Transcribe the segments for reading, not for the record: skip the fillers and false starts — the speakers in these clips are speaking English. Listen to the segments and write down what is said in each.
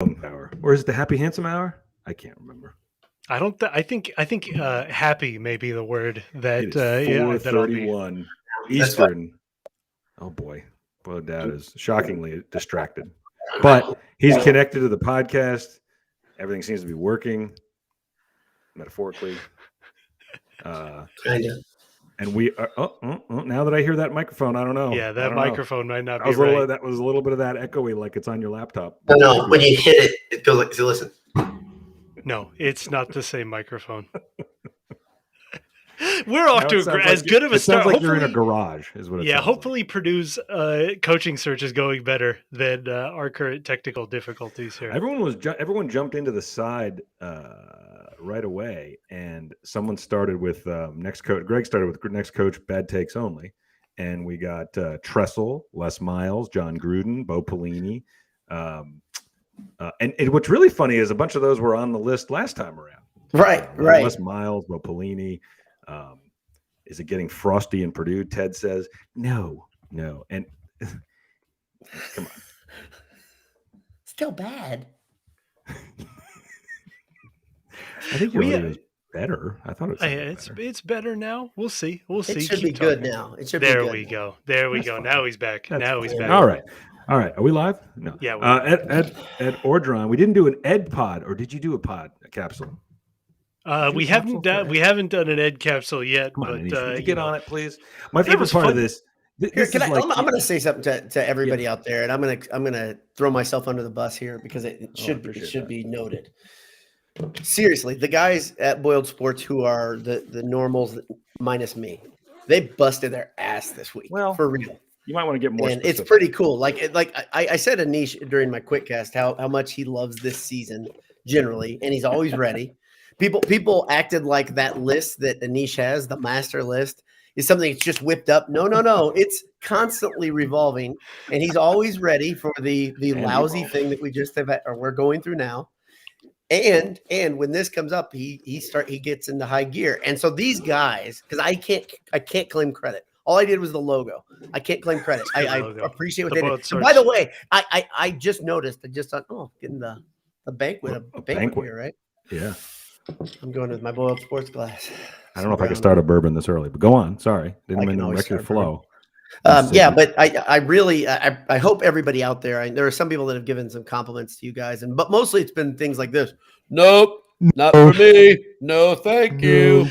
Hour, or is it the Happy Handsome Hour? I can't remember. I don't. I think happy may be the word that. It is 4:31 Eastern. Oh boy, Dad is shockingly distracted, but he's connected to the podcast. Everything seems to be working, metaphorically. Kind of. And we are. Now that I hear that microphone, I don't know. Yeah, that microphone might not be right. right. That was a little bit of that echoey, like it's on your laptop. No, when you hit it, it goes like. So listen. No, it's not the same microphone. We're off to as good of a start. It sounds like you're in a garage, is what it sounds hopefully Purdue's coaching search is going better than our current technical difficulties here. Everyone jumped into the side right away, and someone started with next coach. Greg started with next coach, bad takes only, and we got Tressel, Les Miles, John Gruden, Bo Pelini, and what's really funny is a bunch of those were on the list last time around. Right. Les Miles, Bo Pelini. Is it getting frosty in Purdue? Ted says no, and come on, still bad. I think it's better. I thought it's better now. We'll see. It should be good now. It should be good. There we go. Fine. Now he's back. He's back. All right. Are we live? No. Yeah. Ed Ordron. We didn't do an Ed pod, or did you do a capsule? We haven't done an Ed capsule yet. Come on, but get on it, please. My favorite part of this. I'm going to say something to everybody out there, and I'm going to throw myself under the bus here because it should be noted. Seriously, the guys at Boiled Sports who are the normals minus me, they busted their ass this week. Well, for real. You might want to get more. And it's pretty cool. Like I said, Anish during my quick cast how much he loves this season generally, and he's always ready. People acted like that list that Anish has, the master list, is something that's just whipped up. No. It's constantly revolving, and he's always ready for the lousy thing that we just have or we're going through now. And when this comes up, he gets into high gear. And so these guys, because I can't claim credit. All I did was the logo. I can't claim credit. I appreciate what they did. And by the way, I just noticed. I just thought, getting the banquet, a banquet here, right? Yeah. I'm going with my Boiled Sports glass. I don't know if I can start a bourbon this early, but go on. Sorry. Didn't mean to wreck your flow. But I really hope everybody out there, there are some people that have given some compliments to you guys, but mostly it's been things like this. Nope, not for me. No, thank you.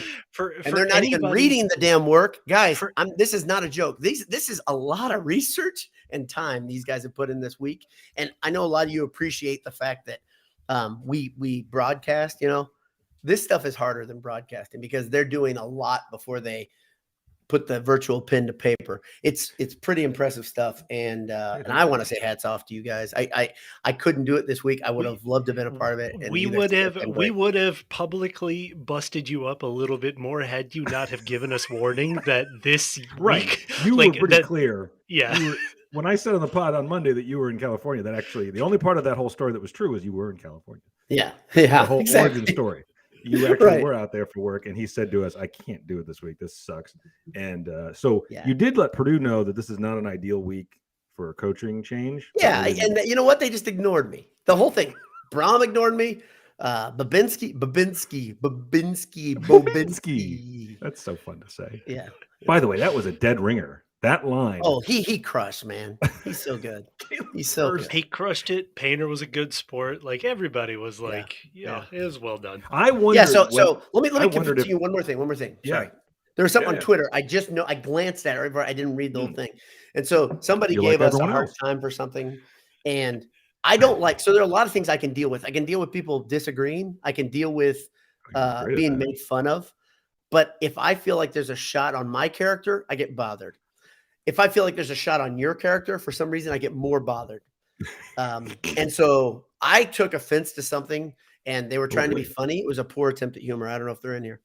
And they're not even reading the damn work. Guys, this is not a joke. This is a lot of research and time these guys have put in this week. And I know a lot of you appreciate the fact that we broadcast, this stuff is harder than broadcasting because they're doing a lot before they put the virtual pen to paper. It's pretty impressive stuff. And I want to say hats off to you guys. I couldn't do it this week. I would have loved to have been a part of it. And we would have publicly busted you up a little bit more had you not have given us warning that this week. You were pretty clear. Yeah. When I said on the pod on Monday that you were in California, that actually the only part of that whole story that was true is you were in California. Yeah. The whole origin story. You actually were out there for work, and he said to us, I can't do it this week. This sucks. And you did let Purdue know that this is not an ideal week for a coaching change. Yeah, and you know what? They just ignored me. The whole thing. Brohm ignored me. Bobinski. That's so fun to say. Yeah. By the way, that was a dead ringer. That line. Oh, he crushed, man. He's so good. He's so good. He crushed it. Painter was a good sport. Like everybody was like, it was well done. I wonder. Yeah. So let me confess to you one more thing. Yeah. Sorry. There was something on Twitter. I just know I glanced at it. I didn't read the whole thing. And so somebody gave us a hard time for something. And I don't like, so there are a lot of things I can deal with. I can deal with people disagreeing. I can deal with being made fun of. But if I feel like there's a shot on my character, I get bothered. If I feel like there's a shot on your character, for some reason, I get more bothered. And so I took offense to something, and they were trying to be funny. It was a poor attempt at humor. I don't know if they're in here.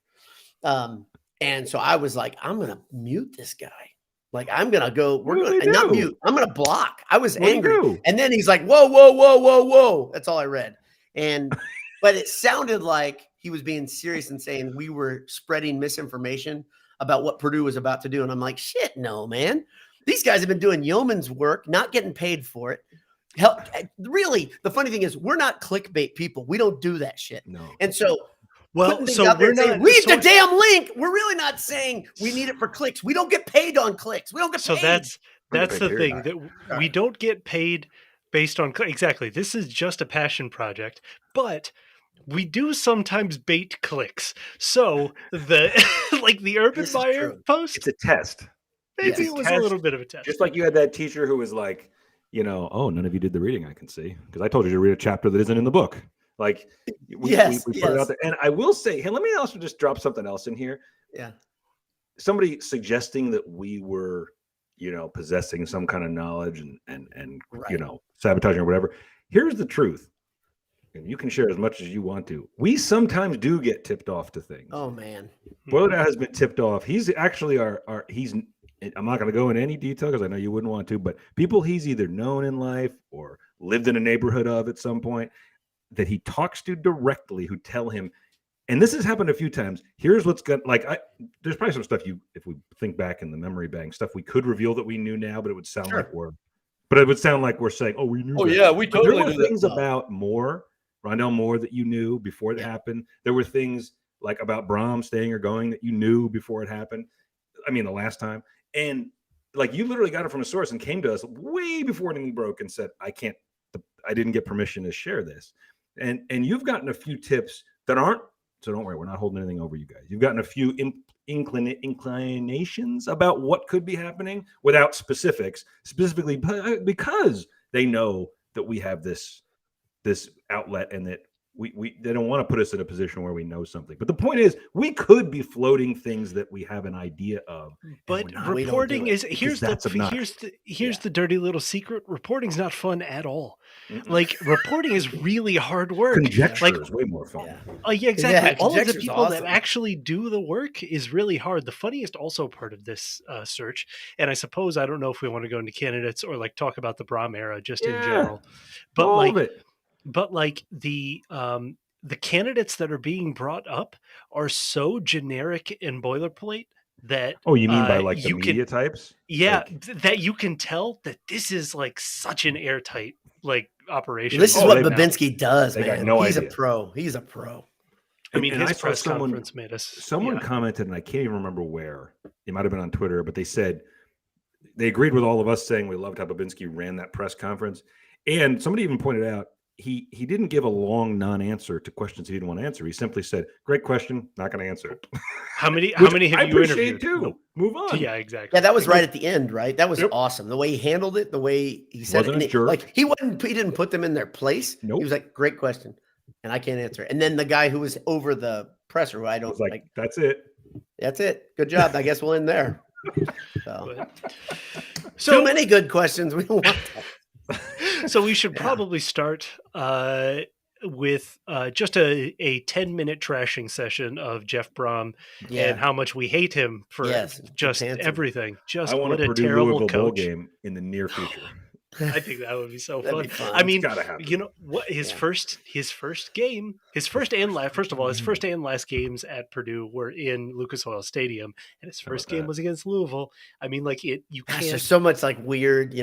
And so I was like, I'm going to mute this guy. Like, I'm going to go, not mute. I'm going to block. I was angry. And then he's like, whoa. That's all I read. But it sounded like he was being serious and saying we were spreading misinformation about what Purdue was about to do. And I'm like, shit, no, man. These guys have been doing yeoman's work, not getting paid for it. Hell, really, the funny thing is, we're not clickbait people. We don't do that shit. No. And so, well, so we're not read the damn link. We're really not saying we need it for clicks. We don't get paid on clicks. We don't get paid. So that's the thing, that we don't get paid based on exactly. This is just a passion project, but we do sometimes bait clicks. So the like the Urban Meyer post, it's a test. Maybe it was a little bit of a test. Just like you had that teacher who was like, oh, none of you did the reading, I can see, because I told you to read a chapter that isn't in the book. Like, we put it out there. And I will say, hey, let me also just drop something else in here. Yeah. Somebody suggesting that we were, possessing some kind of knowledge and sabotaging or whatever. Here's the truth. And you can share as much as you want to. We sometimes do get tipped off to things. Oh, man. Boiler has been tipped off. He's actually I'm not going to go into any detail because I know you wouldn't want to, but people he's either known in life or lived in a neighborhood of at some point that he talks to directly who tell him, and this has happened a few times, here's what's going to, there's probably some stuff if we think back in the memory bank, stuff we could reveal that we knew now, but it would sound like we're saying, oh, we knew that. Yeah, we totally there were knew things that. about Rondell Moore that you knew before it happened. There were things like about Brohm staying or going that you knew before it happened. I mean, the last time. And like you literally got it from a source and came to us way before anything broke and said, I didn't get permission to share this. And you've gotten a few tips that aren't, so don't worry, we're not holding anything over you guys. You've gotten a few inclinations about what could be happening without specifically because they know that we have this outlet and that they don't want to put us in a position where we know something. But the point is, we could be floating things that we have an idea of. But reporting is here's the dirty little secret. Reporting's not fun at all. Like reporting is really hard work. Conjecture is way more fun. Yeah, exactly. All of the people that actually do the work is really hard. The funniest also part of this search, and I suppose I don't know if we want to go into candidates or like talk about the Brohm era just in general, but all of it. But like the candidates that are being brought up are so generic and boilerplate that you mean by like the media types? Yeah, that you can tell that this is like such an airtight like operation. This is what Bobinski does, man. He's idea. a pro. He's a pro. I mean, his press conference made us. Someone commented, and I can't even remember where. It might have been on Twitter, but they said they agreed with all of us saying we loved how Bobinski ran that press conference. And somebody even pointed out he didn't give a long non-answer to questions he didn't want to answer. He simply said, "Great question, not going to answer it." How many have you interviewed? Too. Move on. Yeah, exactly. Yeah, that was right at the end, right? That was awesome. The way he handled it, the way he said it. Like he didn't put them in their place. Nope. He was like, "Great question," and I can't answer it. And then the guy who was over the presser, who I don't like, "That's it. That's it. Good job. I guess we'll end there." So too many good questions. We don't want that. So we should probably start with just a 10-minute trashing session of Jeff Brohm and how much we hate him for just everything. Just what a terrible coach. Bowl game in the near future. I think that would be so fun. I mean, you know what? His first and last games at Purdue were in Lucas Oil Stadium, and his first game was against Louisville. I mean, like you can't. There's so much like weird,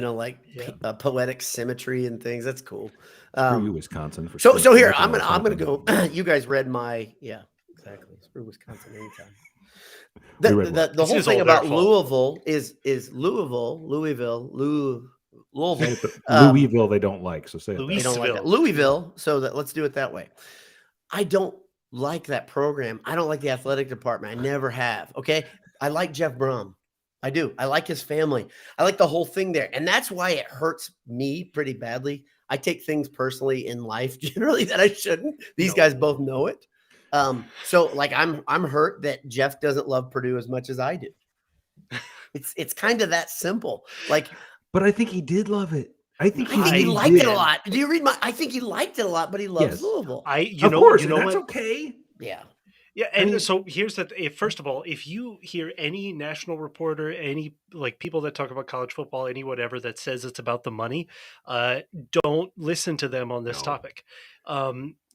poetic symmetry and things. That's cool. Screw Wisconsin. So here I'm gonna go. You guys read my exactly. Screw Wisconsin anytime. The whole thing about Louisville is Louisville. Louisville, they don't like. So say they don't like that. Louisville. So let's do it that way. I don't like that program. I don't like the athletic department. I never have. Okay. I like Jeff Brohm. I do. I like his family. I like the whole thing there. And that's why it hurts me pretty badly. I take things personally in life generally that I shouldn't. These guys both know it. So like I'm hurt that Jeff doesn't love Purdue as much as I do. It's kind of that simple. But I think he did love it. I think he liked it a lot. Do you read I think he liked it a lot, but he loves Louisville. Of course, that's okay. Yeah. Yeah, and so here's first of all, if you hear any national reporter, any people that talk about college football, any whatever that says it's about the money, don't listen to them on this topic.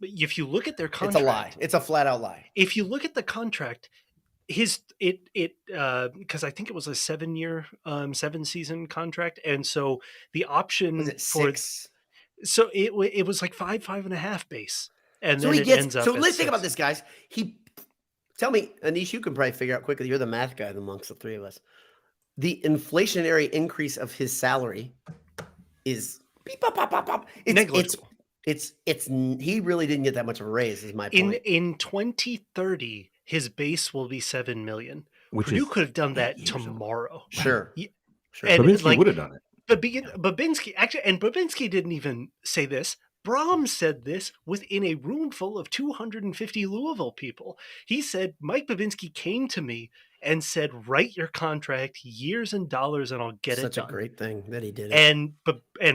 If you look at their contract, it's a lie. It's a flat out lie. If you look at the contract, because I think it was a 7-year, 7-season contract, and so the option was it 6? So it was like 5.5 base, and So then he it gets. ends up. So at let's think 6. about this, guys. Tell me, Anish, you can probably figure out quickly. You're the math guy amongst the three of us. The inflationary increase of his salary is beep, pop, pop, pop, pop. Negligible. He really didn't get that much of a raise, is my point. In 2030, his base will be $7 million. Which Purdue is could have done that 8 years old. tomorrow. Sure. Sure. And And Bobinski like would have done it. Bobinski actually, and Bobinski didn't even say this. Brohm said this within a room full of 250 Louisville people. He said, Mike Bobinski came to me and said, write your contract, years and dollars, and I'll get it done. Such a great thing that he did it. And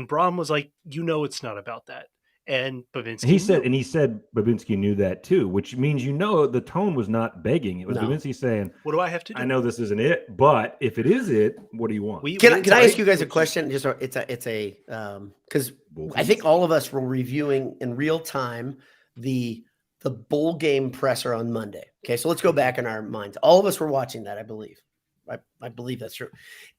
Brohm was like, it's not about that. And Bobinski he said Bobinski knew that too, which means the tone was not begging. It was Bobinski saying, what do I have to do? I know this isn't it, but if it is it, what do you want? Can I ask you guys a question? Just it's a because I think all of us were reviewing in real time the bowl game presser on Monday. Okay, so let's go back in our minds. All of us were watching that, I believe. I believe that's true.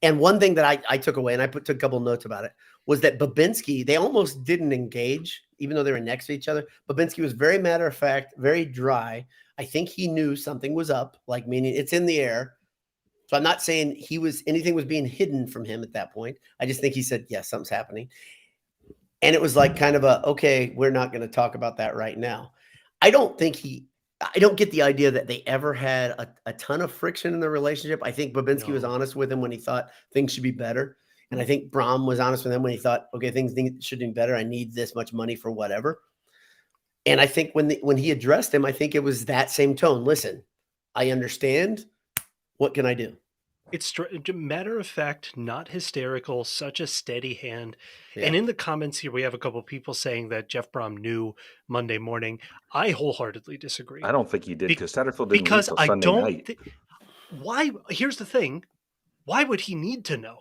And one thing that I took away, and I took a couple notes about it, was that Bobinski, they almost didn't engage, even though they were next to each other. Bobinski was very matter of fact, very dry. I think he knew something was up, like meaning it's in the air. So I'm not saying anything was being hidden from him at that point. I just think he said, yes, something's happening. And it was like kind of okay, we're not going to talk about that right now. I don't get the idea that they ever had a ton of friction in the relationship. I think Bobinski was honest with him when he thought things should be better. And I think Brohm was honest with him when he thought, okay, things should be better. I need this much money for whatever. And I think when he addressed him, I think it was that same tone. Listen, I understand. What can I do? It's matter of fact, not hysterical, such a steady hand. Yeah. And in the comments here, we have a couple of people saying that Jeff Brohm knew Monday morning. I wholeheartedly disagree. I don't think he did because Satterfield didn't leave till Sunday night. Why? Here's the thing. Why would he need to know?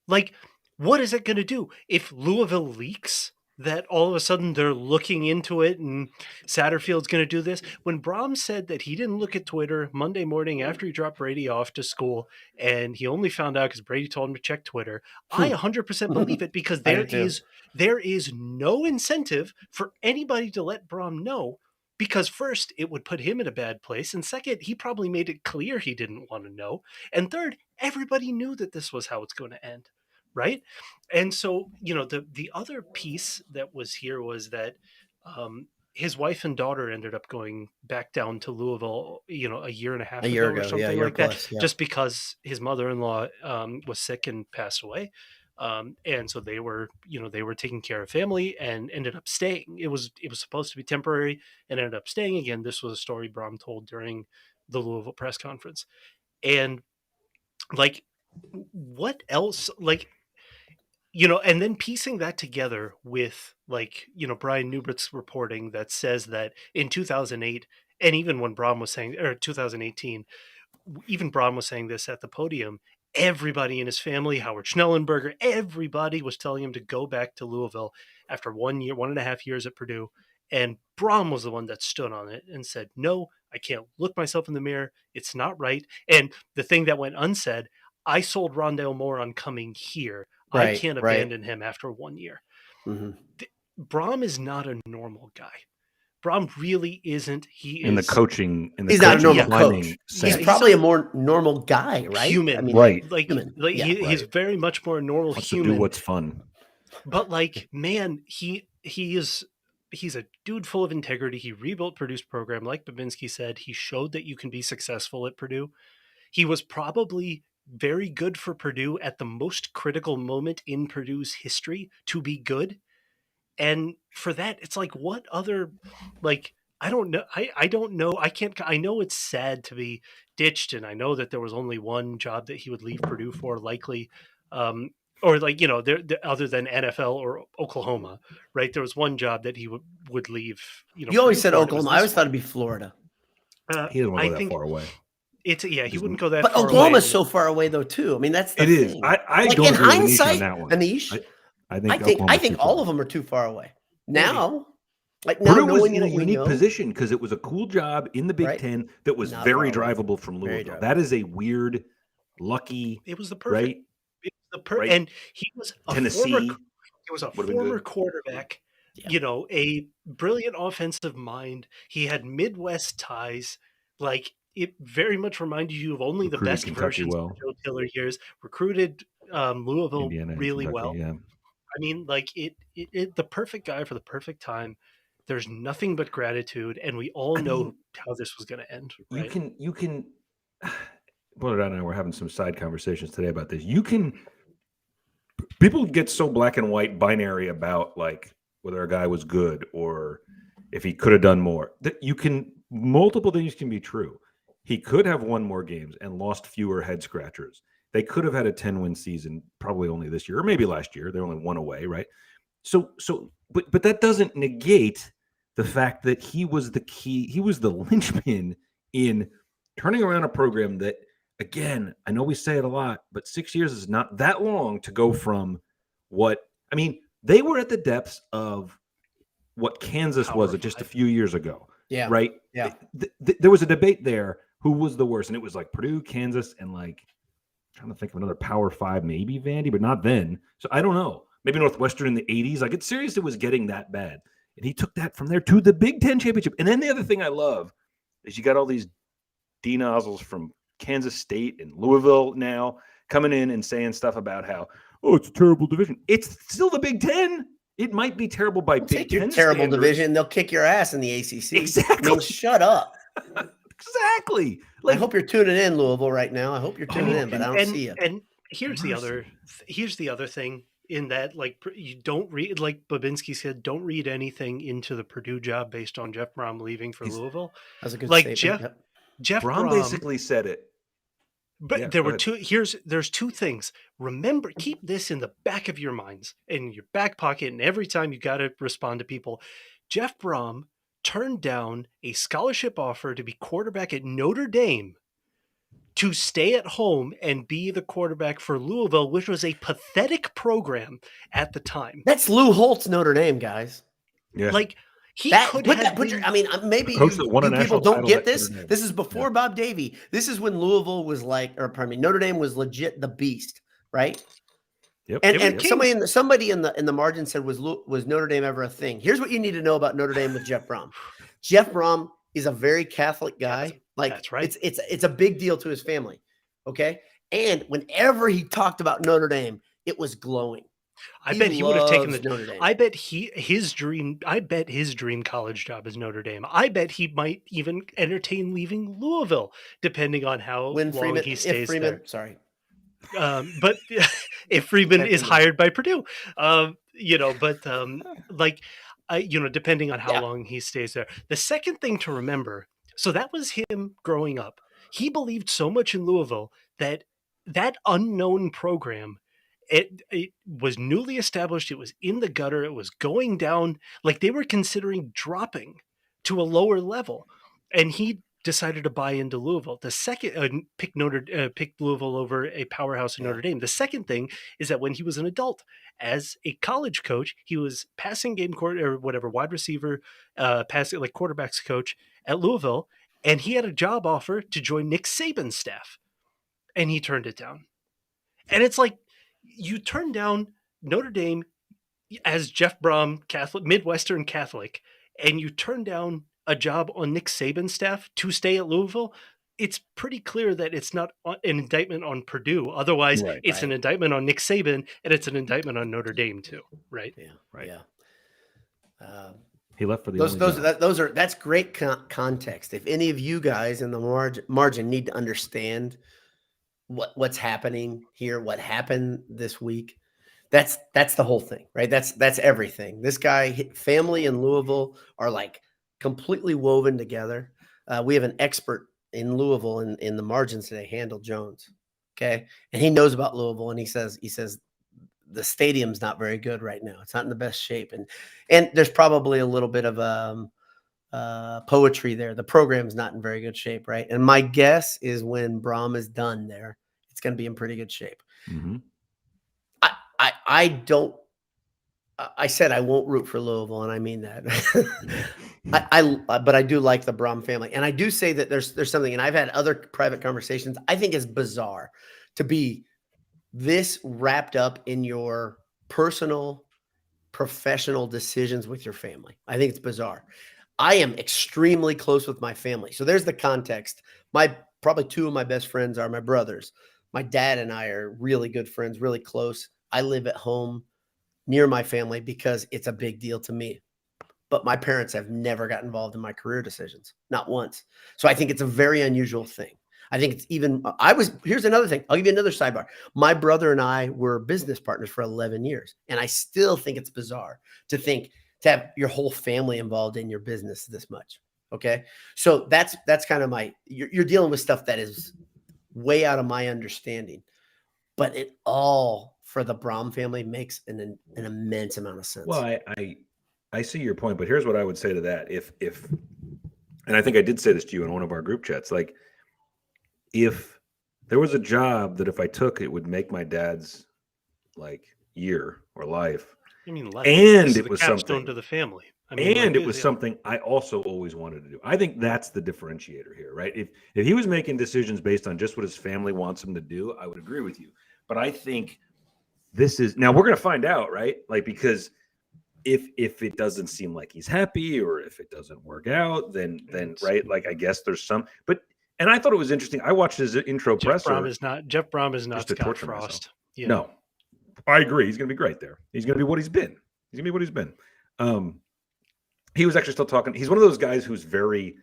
Like, what is it going to do if Louisville leaks? That all of a sudden they're looking into it and Satterfield's going to do this. When Brohm said that he didn't look at Twitter Monday morning after he dropped Brady off to school and he only found out because Brady told him to check Twitter, I 100% believe it because there is no incentive for anybody to let Brohm know because first, it would put him in a bad place. And second, he probably made it clear he didn't want to know. And third, everybody knew that this was how it's going to end. Right. And so, the other piece that was here was that his wife and daughter ended up going back down to Louisville, a year and a half ago or something like that, just because his mother-in-law was sick and passed away. And so they were taking care of family and ended up staying. It was supposed to be temporary and ended up staying. Again, this was a story Brohm told during the Louisville press conference. And what else, and then piecing that together with Brian Newbert's reporting that says that in 2008, and even when Brohm was saying, or 2018, even Brohm was saying this at the podium, everybody in his family, Howard Schnellenberger, everybody was telling him to go back to Louisville after 1.5 years at Purdue. And Brohm was the one that stood on it and said, no, I can't look myself in the mirror. It's not right. And the thing that went unsaid, I sold Rondale Moore on coming here. I can't abandon him after 1 year. Mm-hmm. Brohm is not a normal guy. Brohm really isn't. He's not a normal coach. He's probably a more normal guy, right? Human, I mean, right? He's very much more normal human. To do what's fun. But man, he's a dude full of integrity. He rebuilt Purdue's program, like Bobinski said. He showed that you can be successful at Purdue. He was probably very good for Purdue at the most critical moment in Purdue's history to be good. And for that, it's what other, I don't know. I don't know. I know it's sad to be ditched. And I know that there was only one job that he would leave Purdue for likely, or other than NFL or Oklahoma, right? There was one job that he would leave. You always said Oklahoma. I always thought it'd be Florida. He doesn't want to go that far away. He wouldn't go that far away. But Oklahoma's so far away though too. I mean, that's the thing. I don't in agree hindsight, with Anish on that one. Anish, I think all of them are too far away. Now, Purdue was in a unique position because it was a cool job in the Big Ten that was very drivable from Louisville. That is a weird, lucky. It was the perfect. Right? And he was a Tennessee. He was a Would've been former good. quarterback, Yeah. a brilliant offensive mind. He had Midwest ties. Like, it very much reminded you of only the Recruited best Kentucky versions well. of Joe Tiller years. Recruited Louisville Indiana and really Kentucky, well. yeah. I mean, like the perfect guy for the perfect time. There's nothing but gratitude, and we all know how this was going to end. Right? You can. Boiled and I were having some side conversations today about this. People get so black and white binary about like whether a guy was good or if he could have done more. That multiple things can be true. He could have won more games and lost fewer head scratchers. They could have had a 10-win season, probably only this year or maybe last year. They're only one away, right? But that doesn't negate the fact that he was the key. He was the linchpin in turning around a program that, again, I know we say it a lot, but 6 years is not that long to go from they were at the depths of what Kansas Power was just a five. few years ago. Yeah. Right. Yeah. There was a debate there. Who was the worst? And it was like Purdue, Kansas, and like, I'm trying to think of another Power 5, maybe Vandy, but not then. So I don't know. Maybe Northwestern in the 80s. Like, it's serious. It was getting that bad. And he took that from there to the Big Ten championship. And then the other thing I love is you got all these D nozzles from Kansas State and Louisville now coming in and saying stuff about how, it's a terrible division. It's still the Big Ten. It might be terrible by Big Ten terrible standards. division. They'll kick your ass in the ACC. Exactly. I mean, shut up. Exactly. I hope you're tuning in, Louisville, right now. I hope you're tuning in, but I don't see you. And here's the other thing in that, like, you don't read, like Bobinski said, don't read anything into the Purdue job based on Jeff Brohm leaving for Louisville. That's a good like statement. Jeff Brohm basically said it. But there's two things. Remember, keep this in the back of your minds, in your back pocket, and every time you got to respond to people. Jeff Brohm turned down a scholarship offer to be quarterback at Notre Dame to stay at home and be the quarterback for Louisville, which was a pathetic program at the time. That's Lou Holt's Notre Dame, guys. Yeah. Like, maybe you people don't get this. This is before Bob Davie. This is when Louisville was Notre Dame was legit the beast, right? Yep. And somebody in the margin said, was Notre Dame ever a thing? Here's what you need to know about Notre Dame with Jeff Brohm. Jeff Brohm is a very Catholic guy. That's right. It's a big deal to his family. Okay. And whenever he talked about Notre Dame, it was glowing. I bet he would have taken Notre Dame. I bet his dream college job is Notre Dame. I bet he might even entertain leaving Louisville, depending on how long he stays there. Sorry. But if Freeman is hired by Purdue, depending on how long he stays there. The second thing to remember, so that was him growing up. He believed so much in Louisville that unknown program, it was newly established. It was in the gutter. It was going down. Like, they were considering dropping to a lower level, and he decided to buy into Louisville. The second pick Louisville over a powerhouse in Notre Dame. The second thing is that when he was an adult, as a college coach, he was passing game wide receiver, passing like quarterbacks coach at Louisville, and he had a job offer to join Nick Saban's staff, and he turned it down. And it's like, you turn down Notre Dame as Jeff Brohm, Catholic, Midwestern Catholic, and you turn down a job on Nick Saban's staff to stay at Louisville. It's pretty clear that it's not an indictment on Purdue. Otherwise, an indictment on Nick Saban, and it's an indictment on Notre Dame too, right? Yeah, right. Yeah. He left for the that's great context. If any of you guys in the margin need to understand what's happening here, what happened this week, that's the whole thing, right? That's everything. This guy, family in Louisville are like completely woven together. We have an expert in Louisville in the margins today, Handel Jones. Okay. And he knows about Louisville, and he says the stadium's not very good right now. It's not in the best shape. And there's probably a little bit of poetry there. The program's not in very good shape, right? And my guess is when Brohm is done there, it's going to be in pretty good shape. Mm-hmm. I said I won't root for Louisville, and I mean that. But I do like the Brohm family, and I do say that there's something, and I've had other private conversations. I think it's bizarre to be this wrapped up in your personal professional decisions with your family. I think it's bizarre. I am extremely close with my family. So there's the context. Probably two of my best friends are my brothers. My dad and I are really good friends, really close. I live at home near my family because it's a big deal to me. But my parents have never got involved in my career decisions, not once. So I think it's a very unusual thing. I think it's even, here's another thing. I'll give you another sidebar. My brother and I were business partners for 11 years. And I still think it's bizarre to have your whole family involved in your business this much. Okay. So that's kind of you're dealing with stuff that is way out of my understanding, but it all for the Brohm family makes an immense amount of sense. Well, I see your point, but here's what I would say to that. If, and I think I did say this to you in one of our group chats, like if there was a job that if I took, it would make my dad's like year or life. I mean, and it was something to the family. I mean, and it was something I also always wanted to do. I think that's the differentiator here, right? If he was making decisions based on just what his family wants him to do, I would agree with you. But I think this is, now we're going to find out, right? Like, because if it doesn't seem like he's happy or if it doesn't work out, then right, like I guess there's some, and I thought it was interesting. I watched his intro presser. Jeff Brohm is not Scott Frost. Yeah. No, I agree. He's going to be great there. He's going to be what he's been. He was actually still talking. He's one of those guys who's very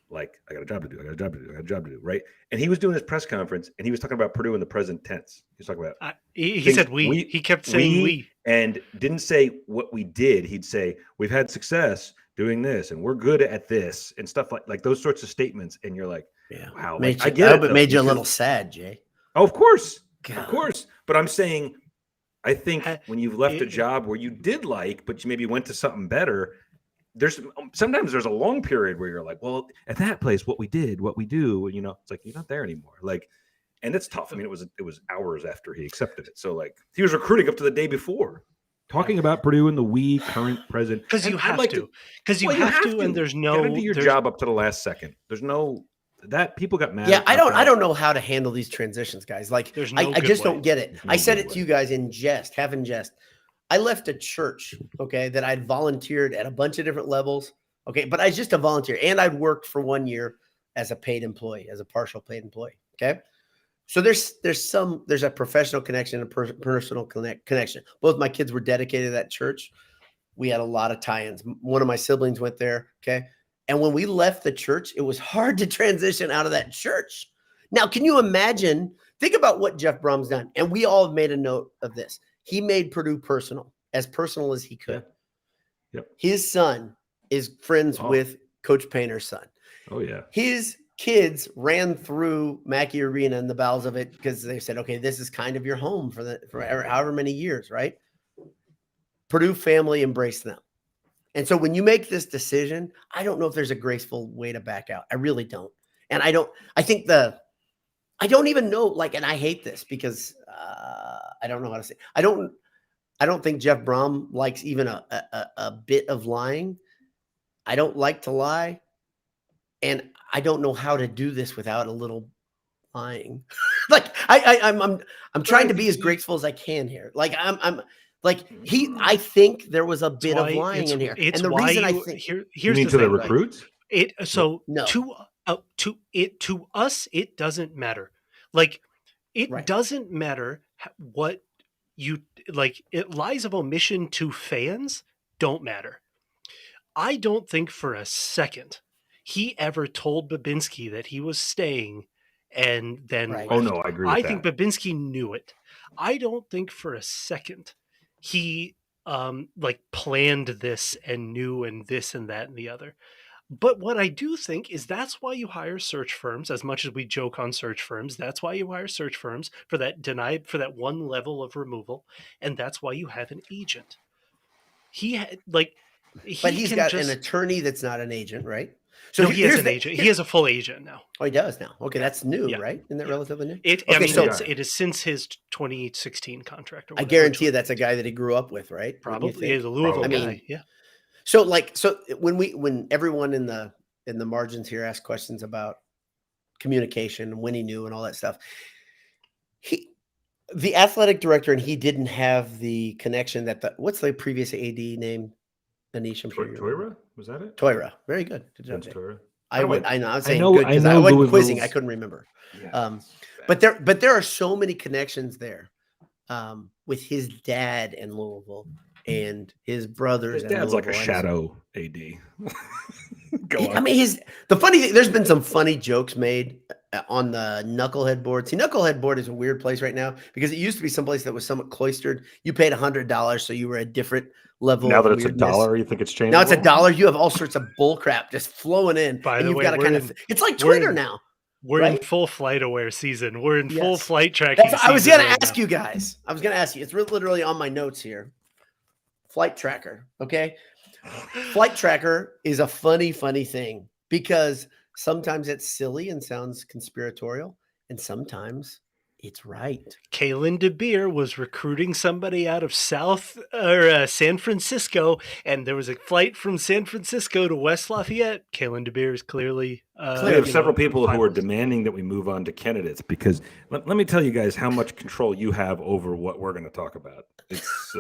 like, I got a job to do, right? And he was doing his press conference and he was talking about Purdue in the present tense. He was talking about he said we. He kept saying we. And didn't say what we did. He'd say, we've had success doing this and we're good at this and stuff like those sorts of statements. And you're like, wow. I get it. But made you a little sad, Jay. Oh, of course. God. Of course. But I'm saying, I think when you've left a job where you did but you maybe went to something better, sometimes there's a long period where you're like, well, at that place, what we do, it's like, you're not there anymore. Like, and it's tough. I mean, it was hours after he accepted it. So like he was recruiting up to the day before, talking about Purdue and the current present. Because you have to, and there's no, you gotta do your job up to the last second. There's no, that people got mad. Yeah, I don't know how to handle these transitions, guys. Like, I just don't get it. I said it to you guys in jest, half in jest. I left a church, okay, that I'd volunteered at a bunch of different levels, okay, but I was just a volunteer, and I'd worked for 1 year as a paid employee, as a partial paid employee, okay? So there's a professional connection and a personal connection. Both my kids were dedicated to that church. We had a lot of tie-ins. One of my siblings went there, okay? And when we left the church, it was hard to transition out of that church. Now, can you imagine? Think about what Jeff Brohm's done. And we all have made a note of this. He made Purdue personal as he could. Yep. His son is friends with Coach Painter's son. Oh, yeah. His kids ran through Mackey Arena in the bowels of it because they said, okay, this is kind of your home for however many years, right? Purdue family embraced them. And so when you make this decision, I don't know if there's a graceful way to back out. I really don't. And I don't even know, like, and I hate this because I don't know how to say, I don't think Jeff Brohm likes even a bit of lying. I don't like to lie. And I don't know how to do this without a little lying. Like I'm trying to be as graceful as I can here. Like I think there was a bit of lying in here. And the reason I think here's the thing, recruits. To us, it doesn't matter. Like it doesn't matter what you like. Lies of omission to fans don't matter. I don't think for a second he ever told Bobinski that he was staying and then left. Oh no, I agree with that. I think Bobinski knew it. I don't think for a second he planned this and knew and this and that and the other. But what I do think is that's why you hire search firms. As much as we joke on search firms, that's why you hire search firms for that one level of removal, and that's why you have an agent. But he's got an attorney that's not an agent, right? So he has an agent. He has a full agent now. Oh, he does now. Okay, that's new, right? Isn't that relatively new? It is since his 2016 contract. Or whatever, I guarantee you that's a guy that he grew up with, right? Probably. He's a Louisville guy. Yeah. So when everyone in the margins here asks questions about communication and when he knew and all that stuff, the athletic director, and he didn't have the connection that what's the previous AD name? Anish, I'm sure you remember. Toira? Was that it? Toira. Very good. Good job, Vince Dave. Toira. I was saying know, good because I wasn't quizzing. I couldn't remember. Yeah, but there are so many connections there with his dad in Louisville and his brothers. His dad's like a shadow AD. I mean, the funny thing, there's been some funny jokes made on the Knucklehead board. See, Knucklehead board is a weird place right now because it used to be someplace that was somewhat cloistered. You paid $100, so you were a different level. Now that it's $1, you think it's changed? Now it's $1. You have all sorts of bull crap just flowing in. By and the you've way, got to kind of, it's like Twitter now. We're in full flight aware season. We're in full flight tracking season. I was going to ask you guys. It's literally on my notes here. Flight tracker. Okay. Flight tracker is a funny thing because sometimes it's silly and sounds conspiratorial, and sometimes it's right. Kalen DeBeer was recruiting somebody out of San Francisco, and there was a flight from San Francisco to West Lafayette. Kalen DeBeer is clearly. We have several people who are demanding that we move on to candidates because let me tell you guys how much control you have over what we're going to talk about. It's.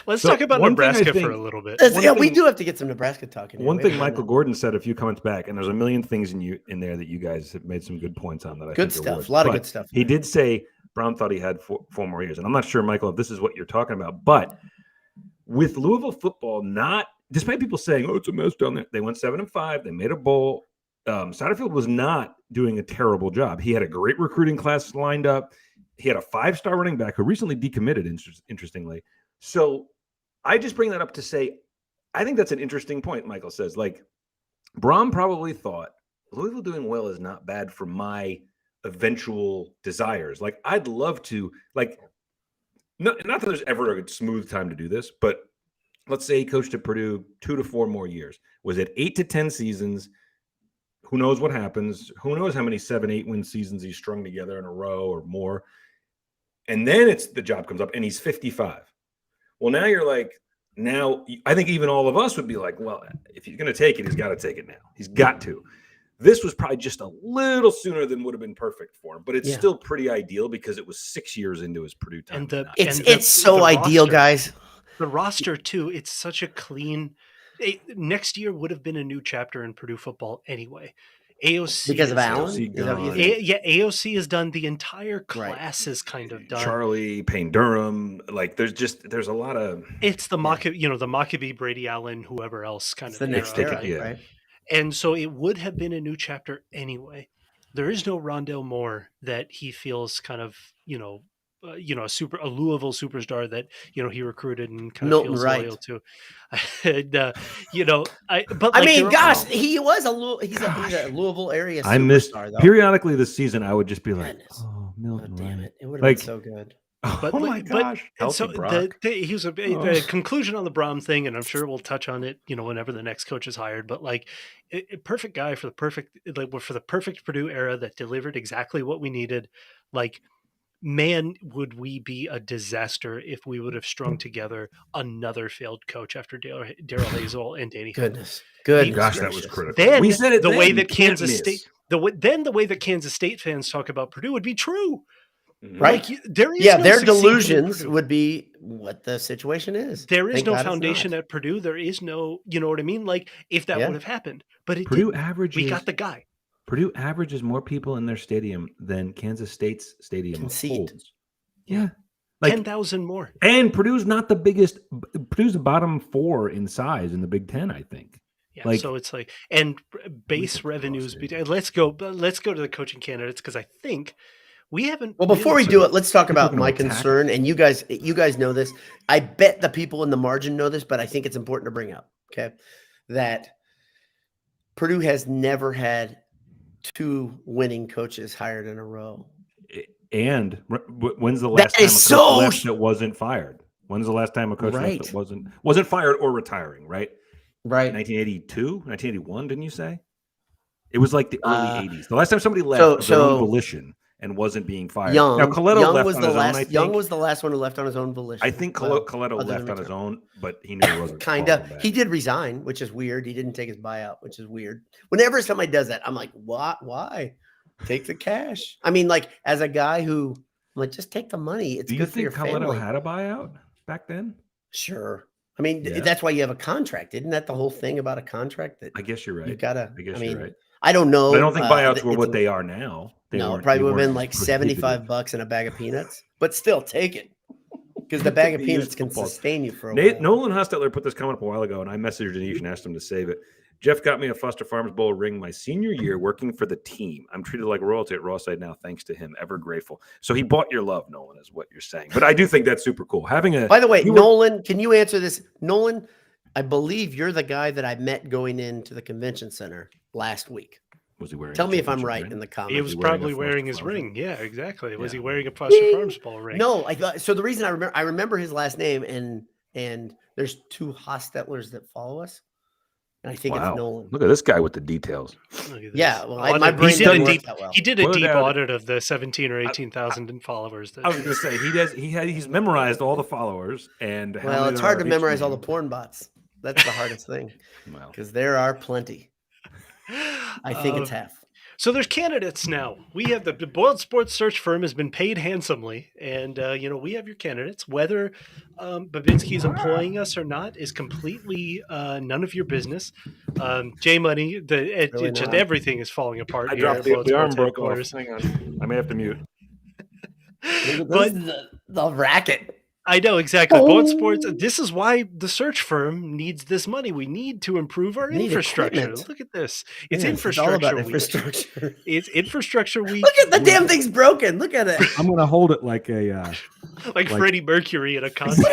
Let's talk about Nebraska for a little bit. We do have to get some Nebraska talking. One thing Michael Gordon said a few comments back, and there's a million things in there that you guys have made some good points on. That I good think stuff, a lot of good stuff. He did say Brohm thought he had four more years, and I'm not sure, Michael, if this is what you're talking about. But with Louisville football, despite people saying, "Oh, it's a mess down there," they went 7-5. They made a bowl. Satterfield was not doing a terrible job. He had a great recruiting class lined up. He had a 5-star running back who recently decommitted, interestingly. So I just bring that up to say, I think that's an interesting point. Michael says, like, Brohm probably thought Louisville doing well is not bad for my eventual desires. Like, I'd love to, like, not that there's ever a smooth time to do this, but let's say he coached at Purdue 2 to 4 more years. Was it 8 to 10 seasons? Who knows what happens? Who knows how many 7-8 win seasons he's strung together in a row or more? And then the job comes up and he's 55. Well, now you're like, I think even all of us would be like, well, if he's going to take it, he's got to take it now. He's got to. This was probably just a little sooner than would have been perfect for him, but it's still pretty ideal because it was 6 years into his Purdue time. It's so ideal, guys. The roster too. It's such a clean. Next year would have been a new chapter in Purdue football anyway. AOC because of Allen. AOC is done. The entire class is kind of done. Charlie, Payne Durham, like there's a lot of. It's the Maccabee, Brady Allen, whoever else kind of the next era, right? And so it would have been a new chapter anyway. There is no Rondale Moore that he feels kind of a Louisville superstar that he recruited and kind of feels loyal to. And, he was he's a Louisville area superstar. I missed periodically this season. I would just be like, "Oh, Milton, damn it! It would have been so good." Oh my gosh! So he was a conclusion on the Brohm thing, and I'm sure we'll touch on it, whenever the next coach is hired. But like, a perfect guy for the perfect Purdue era that delivered exactly what we needed. Like, man, would we be a disaster if we would have strung together another failed coach after Daryl Hazel and Danny. Goodness, gosh, that was critical. Then we said it. The way that Kansas State fans talk about Purdue would be true. Right. Like, their delusions would be what the situation is. There is no foundation at Purdue. There is no, you know what I mean? Like, if that would have happened, but it Purdue didn't. averages. We got the guy. Purdue averages more people in their stadium than Kansas State's stadium holds. Yeah. Like 10,000 more. And Purdue's not the biggest. Purdue's the bottom 4 in size in the Big Ten, I think. Yeah, so it's like, and base revenues. Let's go to the coaching candidates because I think we haven't. Well, before we do it, let's talk about my concern. And you guys know this. I bet the people in the margin know this, but I think it's important to bring up. Okay, that Purdue has never had 2 winning coaches hired in a row. And when's the last time a coach left that wasn't fired? When's the last time a coach left that wasn't fired or retiring? Right. 1982, 1981. Didn't you say? It was like the early 80s. The last time somebody left of their own volition and wasn't being fired. Young, now, Coletto left on his own, I think. Young was the last one who left on his own volition. I think Coletto left on his own, but he knew it wasn't. Kind of. He did resign, which is weird. He didn't take his buyout, which is weird. Whenever somebody does that, I'm like, what? Why? Take the cash. I mean, like, as a guy who like, just take the money. It's Do you good for your think Colorado family. had a buyout back then? Sure. I mean, Yeah. that's why you have a contract. Isn't that the whole thing about a contract? That I guess you're right. you gotta. I guess I mean, you're right. I don't know. But I don't think buyouts were what they are now. No, it probably would have been like $75 and a bag of peanuts, but still take it because the bag of peanuts can sustain you for a while. Nolan Hostetler put this comment up a while ago, and I messaged Anish and asked him to save it. Jeff got me a Foster Farms Bowl ring my senior year working for the team. I'm treated like royalty at Rawside now, thanks to him. Ever grateful. So he bought your love, Nolan, is what you're saying. But I do think that's super cool. By the way, Nolan, can you answer this? Nolan, I believe you're the guy that I met going into the convention center last week. Was he wearing? Tell me if I'm right in the comments. He was probably wearing his ring. Yeah, exactly. Was he wearing a Foster Farms Bowl ring? No, I thought so. The reason I remember his last name, and there's 2 Hostetlers that follow us. And I think it's Nolan. Look at this guy with the details. Yeah, well, my brain doesn't work that well. He did a deep audit of the 17 or 18,000 followers. I was going to say he's memorized all the followers, and well, it's hard to memorize all the porn bots. That's the hardest thing, because there are plenty. I think it's half. So there's candidates now. We have the Boiled Sports search firm has been paid handsomely, and we have your candidates. Whether Bobinski is employing us or not is completely none of your business. J Money, just everything is falling apart. I dropped the arm broke off. Hang on, I may have to mute. But the racket. I know exactly. Boiled Sports. This is why the search firm needs this money. We need to improve our infrastructure. Equipment. Look at this. It's infrastructure. It's all about infrastructure. It's infrastructure week. Look at the damn thing's broken. Look at it. I'm going to hold it like a like Freddie Mercury in a concert.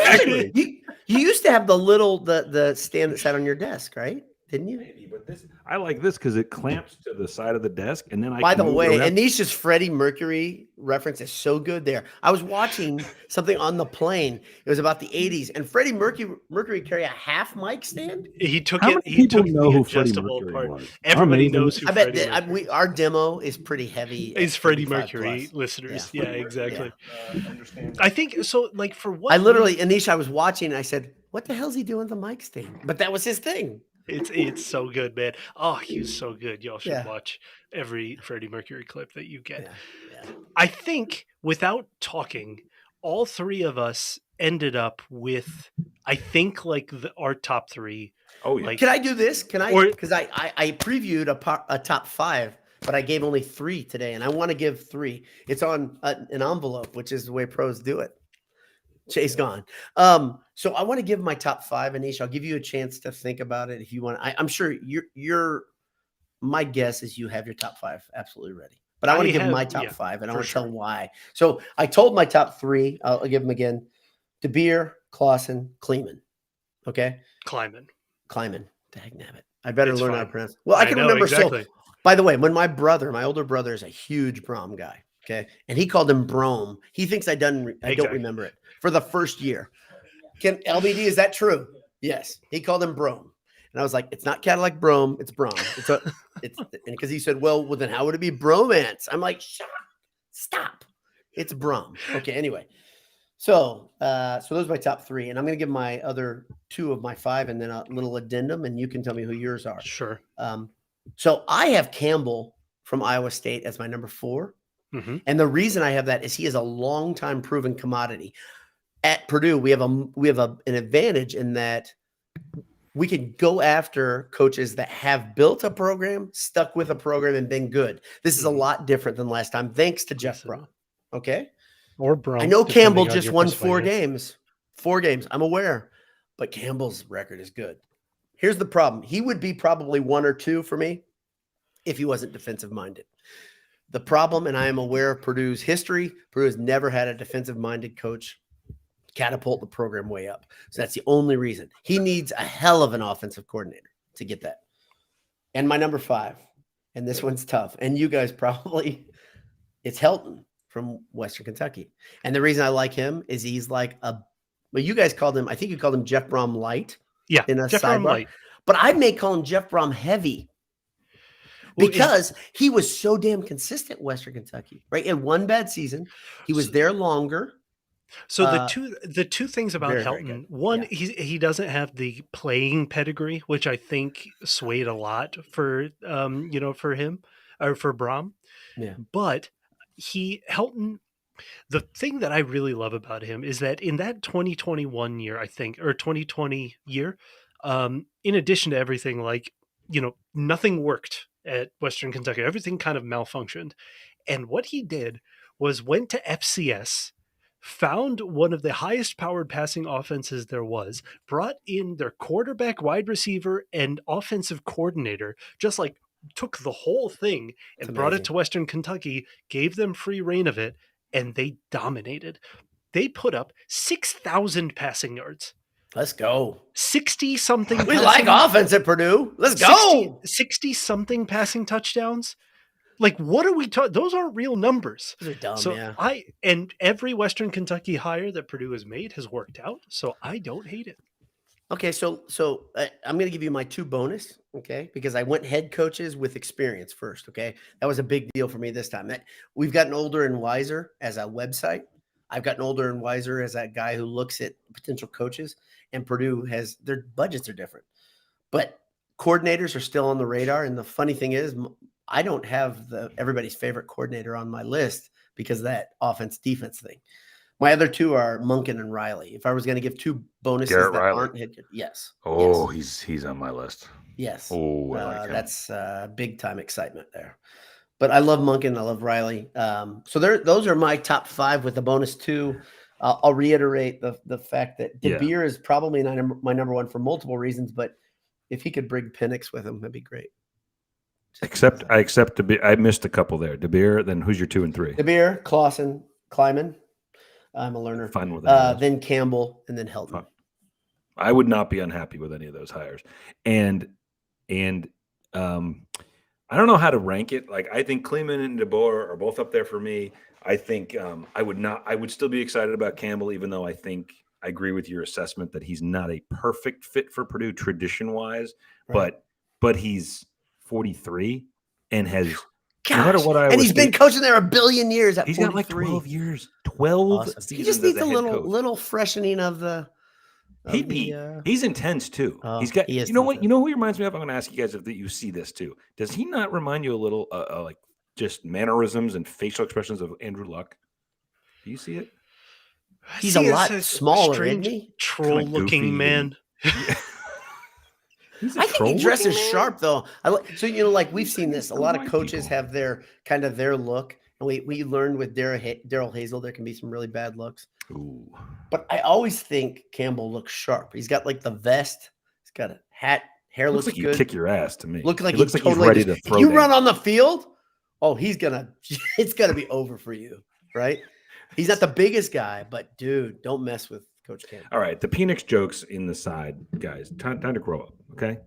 You used to have the stand that sat on your desk, right? Didn't you? Maybe, but I like this because it clamps to the side of the desk, and then By the way, Anish's Freddie Mercury reference is so good there. I was watching something on the plane. It was about the 80s, and Freddie Mercury carry a half mic stand. He took How it. Many he people took know the who Freddie adjustable Mercury part. was. Everybody knows who. I bet our demo is pretty heavy. It's Freddie Mercury plus. listeners. Yeah, exactly. I think so. Like for what? I literally, Anish, I was watching. And I said, "What the hell's he doing with the mic stand?" But that was his thing. It's so good, man. Oh, he's so good. Y'all should watch every Freddie Mercury clip that you get. Yeah. I think without talking, all 3 of us ended up with, I think, like our top 3. Oh, yeah. Can I do this? Can I? Because I previewed a top 5, but I gave only 3 today, and I want to give 3. It's on an envelope, which is the way pros do it. Jay's gone. So I want to give my top 5, Anish. I'll give you a chance to think about it if you want. I'm sure you're. My guess is you have your top 5 absolutely ready. But I want to give my top 5, and I want to tell why. So I told my top 3. I'll give them again: DeBeer, Clausen, Kleeman. Okay. Kleiman. Dagnabbit. I better learn how to pronounce. Well, I can remember. Exactly. So, by the way, when my older brother, is a huge Brohm guy. Okay, and he called him Brohm. He thinks I don't remember it for the first year. Can LBD, is that true? Yes. He called him Brohm. And I was like, it's not Cadillac Brohm, it's Brohm. It's because he said, well, then how would it be bromance? I'm like, stop. It's Brohm. Okay, anyway. So those are my top 3. And I'm going to give my other 2 of my 5 and then a little addendum, and you can tell me who yours are. Sure. So I have Campbell from Iowa State as my number 4. Mm-hmm. And the reason I have that is he is a long-time proven commodity. At Purdue, we have an advantage in that we can go after coaches that have built a program, stuck with a program, and been good. This is a lot different than last time, thanks to Jeff Brohm. Okay? Or Brohm. I know Campbell just won 4 games. 4 games. I'm aware. But Campbell's record is good. Here's the problem. He would be probably 1 or 2 for me if he wasn't defensive-minded. The problem, and I am aware of Purdue's history, Purdue has never had a defensive-minded coach catapult the program way up. So that's the only reason. He needs a hell of an offensive coordinator to get that. And my number 5, and this one's tough, and you guys probably, it's Helton from Western Kentucky. And the reason I like him is he's like you guys called him, I think you called him Jeff Brohm light. Yeah, in a Jeff sidebar. Brohm light. But I may call him Jeff Brohm heavy. Because he was so damn consistent, Western Kentucky, right? In one bad season, he was there longer. So the two things about Helton, one, he doesn't have the playing pedigree, which I think swayed a lot for for him or for Brohm. Yeah. But Helton The thing that I really love about him is that in that 2021 year, I think, or 2020 year, in addition to everything, like, nothing worked at Western Kentucky. Everything kind of malfunctioned. And what he did was went to FCS, found one of the highest powered passing offenses there was, brought in their quarterback, wide receiver, and offensive coordinator, just like took the whole thing and brought it to Western Kentucky, gave them free reign of it, and they dominated. They put up 6,000 passing yards. Let's go. 60-something. We like offense at Purdue. Let's go. 60-something passing touchdowns. Like, what are we talking? Those aren't real numbers. Those are dumb, so yeah. And every Western Kentucky hire that Purdue has made has worked out. So I don't hate it. Okay, so I'm going to give you my 2 bonus, okay? Because I went head coaches with experience first, okay? That was a big deal for me this time. We've gotten older and wiser as a website. I've gotten older and wiser as that guy who looks at potential coaches, and Purdue has their budgets are different. But coordinators are still on the radar, and the funny thing is I don't have everybody's favorite coordinator on my list because of that offense-defense thing. My other 2 are Monken and Riley. If I was going to give 2 bonuses Garrett that Riley. aren't hit, yes. Oh, yes. he's on my list. Yes. Oh, I like him. That's big time excitement there. But I love Monken. I love Riley. So those are my top 5 with the bonus 2. I'll reiterate the fact that DeBeer is probably my number 1 for multiple reasons. But if he could bring Penix with him, that'd be great. I accept DeBeer. I missed a couple there. DeBeer. Then who's your 2 and 3? DeBeer, Clausen, Kleiman. I'm a learner. Fine with that. Then Campbell, and then Helton. I would not be unhappy with any of those hires. And I don't know how to rank it. Like, I think Kleeman and DeBoer are both up there for me. I think I would still be excited about Campbell, even though I think I agree with your assessment that he's not a perfect fit for Purdue tradition-wise, right. but he's 43 and has Gosh. No matter what he's been coaching there a billion years. He's 43. Got like 12 years, 12 awesome. seasons. He just needs a little freshening of the. He's intense too. He's got. You know what? You know who he reminds me of? I'm going to ask you guys if you see this too. Does he not remind you a little like just mannerisms and facial expressions of Andrew Luck? Do you see it? He's a lot smaller, strange, isn't he? Troll-looking man. I think he dresses sharp though. So like we've seen this. A lot of coaches have their look, and we learned with Daryl Hazel there can be some really bad looks. Ooh. But I always think Campbell looks sharp. He's got like the vest. He's got a hat. Hair looks like good. Kick your ass to me. Looks like he's ready to throw. If you run on the field, it's gonna be over for you, right? He's not the biggest guy, but dude, don't mess with Coach Campbell. All right, the Penix jokes in the side, guys. Time to grow up, okay?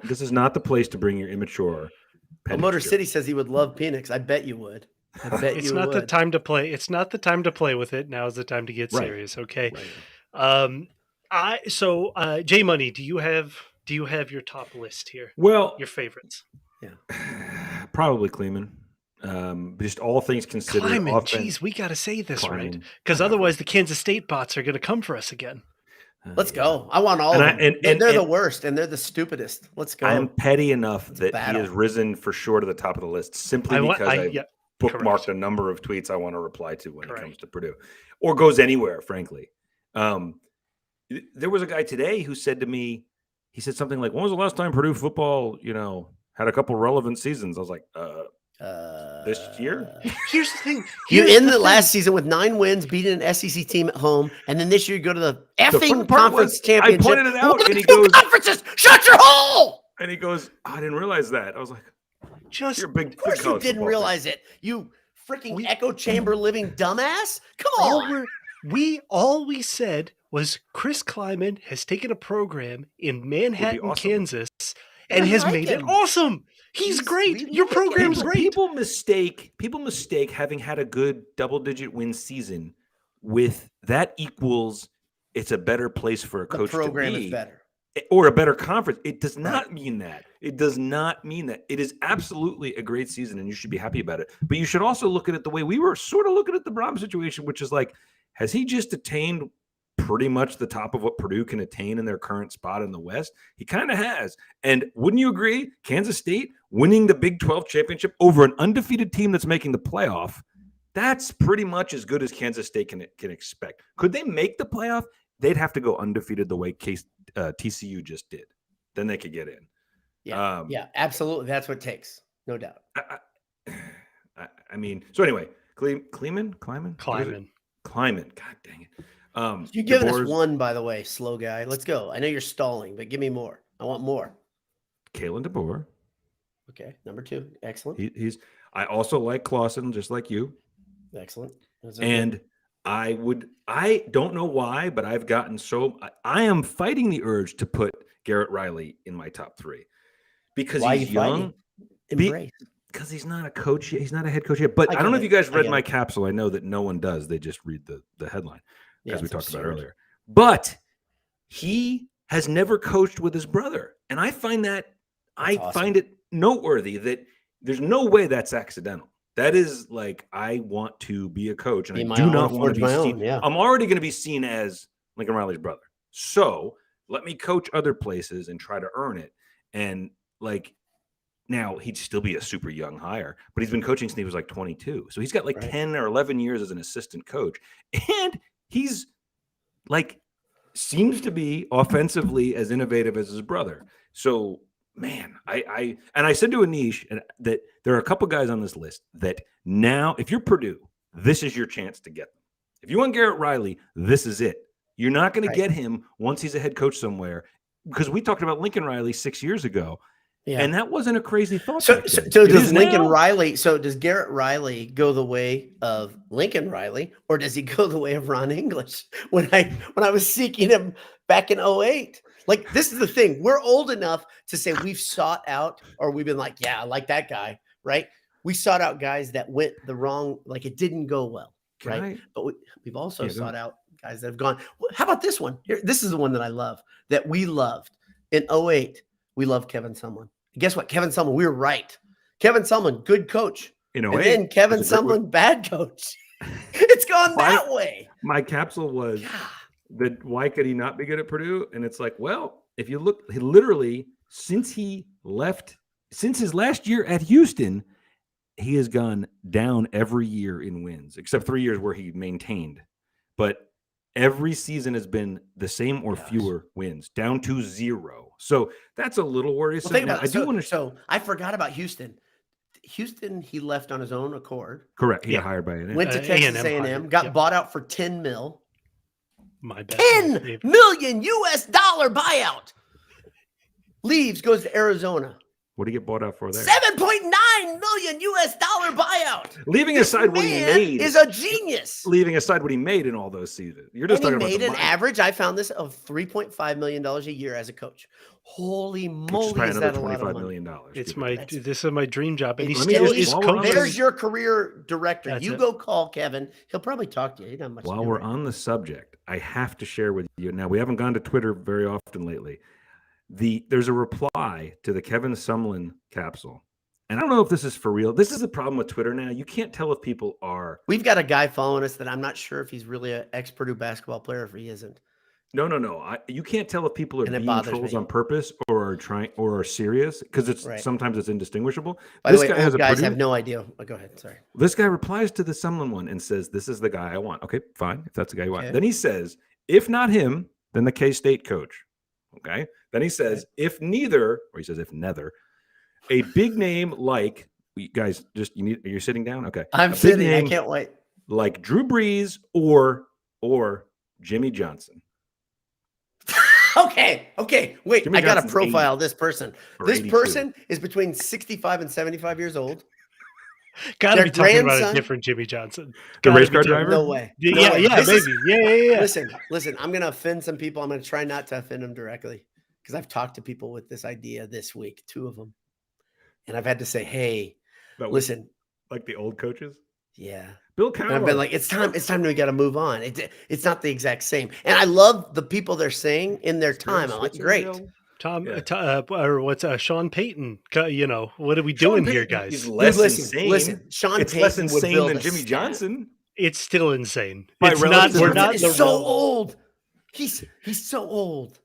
This is not the place to bring your immature. Motor City says he would love Penix. I bet you would. It's not the time to play. It's not the time to play with it. Now is the time to get serious. Okay. Right. J Money, do you have your top list here? Well, your favorites. Yeah. Probably Kleeman. Just all things considered. Jeez, we got to say this right, because otherwise the Kansas State bots are going to come for us again. Let's go. I want all of them. And they're the worst, and they're the stupidest. Let's go. I'm petty enough that he has risen for sure to the top of the list simply because I bookmarked a number of tweets I want to reply to when it comes to Purdue, or goes anywhere, frankly. There was a guy today who said to me, he said something like, "When was the last time Purdue football, had a couple relevant seasons?" I was like, this year? Here's the thing. You end the last season with 9 wins, beating an SEC team at home, and then this year you go to the effing conference championship. I pointed it out, and he goes, "Conferences, shut your hole!" And he goes, "I didn't realize that." I was like, "You're a big." Of course, you didn't realize it. You freaking echo chamber living dumbass. Come on. All we said was Chris Kleiman has taken a program in Manhattan, Kansas, and has made it awesome. He's great. Your program's great. People mistake having had a good double-digit win season with that equals it's a better place for a coach to be. The program is better. Or a better conference. It does not mean that. It does not mean that. It is absolutely a great season, and you should be happy about it. But you should also look at it the way we were sort of looking at the Brohm situation, which is like, has he just attained pretty much the top of what Purdue can attain in their current spot in the West? He kind of has. And wouldn't you agree, Kansas State winning the Big 12 championship over an undefeated team that's making the playoff, That's pretty much as good as Kansas State can expect. Could they make the playoff? They'd have to go undefeated the way TCU just did. Then they could get in. Yeah, absolutely. That's what it takes. No doubt. I mean, so anyway, Kleiman. God dang it. You're giving us one, by the way, slow guy. Let's go. I know you're stalling, but give me more. I want more. Kalen DeBoer. Okay, number 2. Excellent. I also like Clausen, just like you. Excellent. And I don't know why, but I've gotten I am fighting the urge to put Garrett Riley in my top 3 because he's young. Because he's not a coach yet. He's not a head coach yet. But I don't know if you guys read my capsule. I know that no one does. They just read the headline, as we talked about earlier. But he has never coached with his brother. And I find find it noteworthy that there's no way that's accidental. That is like, I want to be a coach, and I do not want to be seen. I'm already going to be seen as Lincoln Riley's brother. So let me coach other places and try to earn it. And like, now he'd still be a super young hire, but he's been coaching since he was like 22. So he's got like 10 or 11 years as an assistant coach. And he's like, seems to be offensively as innovative as his brother. So man, I said to Anish that there are a couple guys on this list that now, if you're Purdue, this is your chance to get them. If you want Garrett Riley, this is it. You're not going to get him once he's a head coach somewhere, because we talked about Lincoln Riley 6 years ago. Yeah. And that wasn't a crazy thought. So does Garrett Riley go the way of Lincoln Riley, or does he go the way of Ron English? When I was seeking him back in 2008, like, this is the thing. We're old enough to say we've sought out, or we've been like, yeah, I like that guy, right? We sought out guys that went the wrong, like it didn't go well, right? But we've also sought out guys that have gone. How about this one? Here, this is the one that I love, that we loved in 2008. We love Kevin Sumlin. Guess what? Kevin Sumlin, we were right. Kevin Sumlin, good coach. And then Kevin Sumlin, bad coach. It's gone that way. My capsule was that why could he not be good at Purdue? And it's like, well, if you look, he literally, since his last year at Houston, he has gone down every year in wins, except 3 years where he maintained. But every season has been the same or fewer wins, down to 0. So that's a little worrisome. Well, so I forgot about Houston. Houston, he left on his own accord. Correct. He got hired by A&M. Went to Texas A&M, got bought out for $10 million. My bad. $10 million buyout. Leaves, goes to Arizona. What did he get bought out for there? $7.9 million buyout. Leaving aside what he made, is a genius. Leaving aside what he made in all those seasons, you're just talking about an average. I found this of $3.5 million a year as a coach. Holy moly! Is that a lot of money? This is my dream job, and there's your career director. Go call Kevin. He'll probably talk to you. He doesn't much. While we're on the subject, I have to share with you. Now, we haven't gone to Twitter very often lately. There's a reply to the Kevin Sumlin capsule. And I don't know if this is for real. This is the problem with Twitter now. You can't tell if people are. We've got a guy following us that I'm not sure if he's really an ex-Purdue basketball player, if he isn't. No. You can't tell if people are being trolls on purpose or are trying or are serious, because sometimes it's indistinguishable. By the way, guy guys have no idea. Oh, go ahead. Sorry. This guy replies to the Sumlin one and says, "This is the guy I want." Okay, fine. If that's the guy you want. Then he says, "If not him, then the K-State coach." Okay. Then he says, if neither, or he says, if neither, a big name like, you guys, you're sitting down? Okay. I'm sitting. I can't wait. Like Drew Brees or Jimmy Johnson. Okay. Wait, Jimmy I got to profile this person. This 82. Person is between 65 and 75 years old. Got to be talking about a different Jimmy Johnson. The race car driver? No way. Yeah, maybe. Yeah. Listen, I'm going to offend some people. I'm going to try not to offend them directly, because I've talked to people with this idea this week, 2 of them. And I've had to say, hey, listen. Like the old coaches? Yeah. Bill Cowher. I've been like, it's time we got to move on. It's not the exact same. And I love the people they're saying in their time. I'm like, great. Sean Payton? What are we doing here, guys? He's listen. Sean Payton less insane than Jimmy Johnson. It's still insane. It's not. We're not so old. He's so old.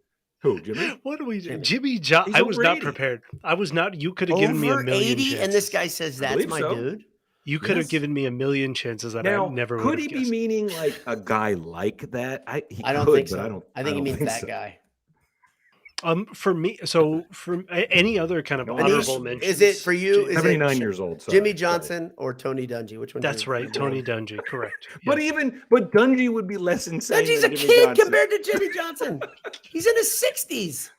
Who, Jimmy? What do we do? Jimmy Johnson. I was not prepared. I was not. You could have given me a million. 80, and this guy says that's my dude. You could have given me a million chances that now, I never would could have he guessed. be meaning like a guy like that? He I don't could, think so. but I don't. I think he means think that so. guy. For me, so for any other kind of honorable mentions, is it for you? Is 79 it years old. Sorry, Jimmy Johnson or Tony Dungy? Which one? That's right, Tony Dungy. Correct. But Dungy would be less insane. Dungy's a than Jimmy kid Johnson. compared to Jimmy Johnson. He's in his 60s.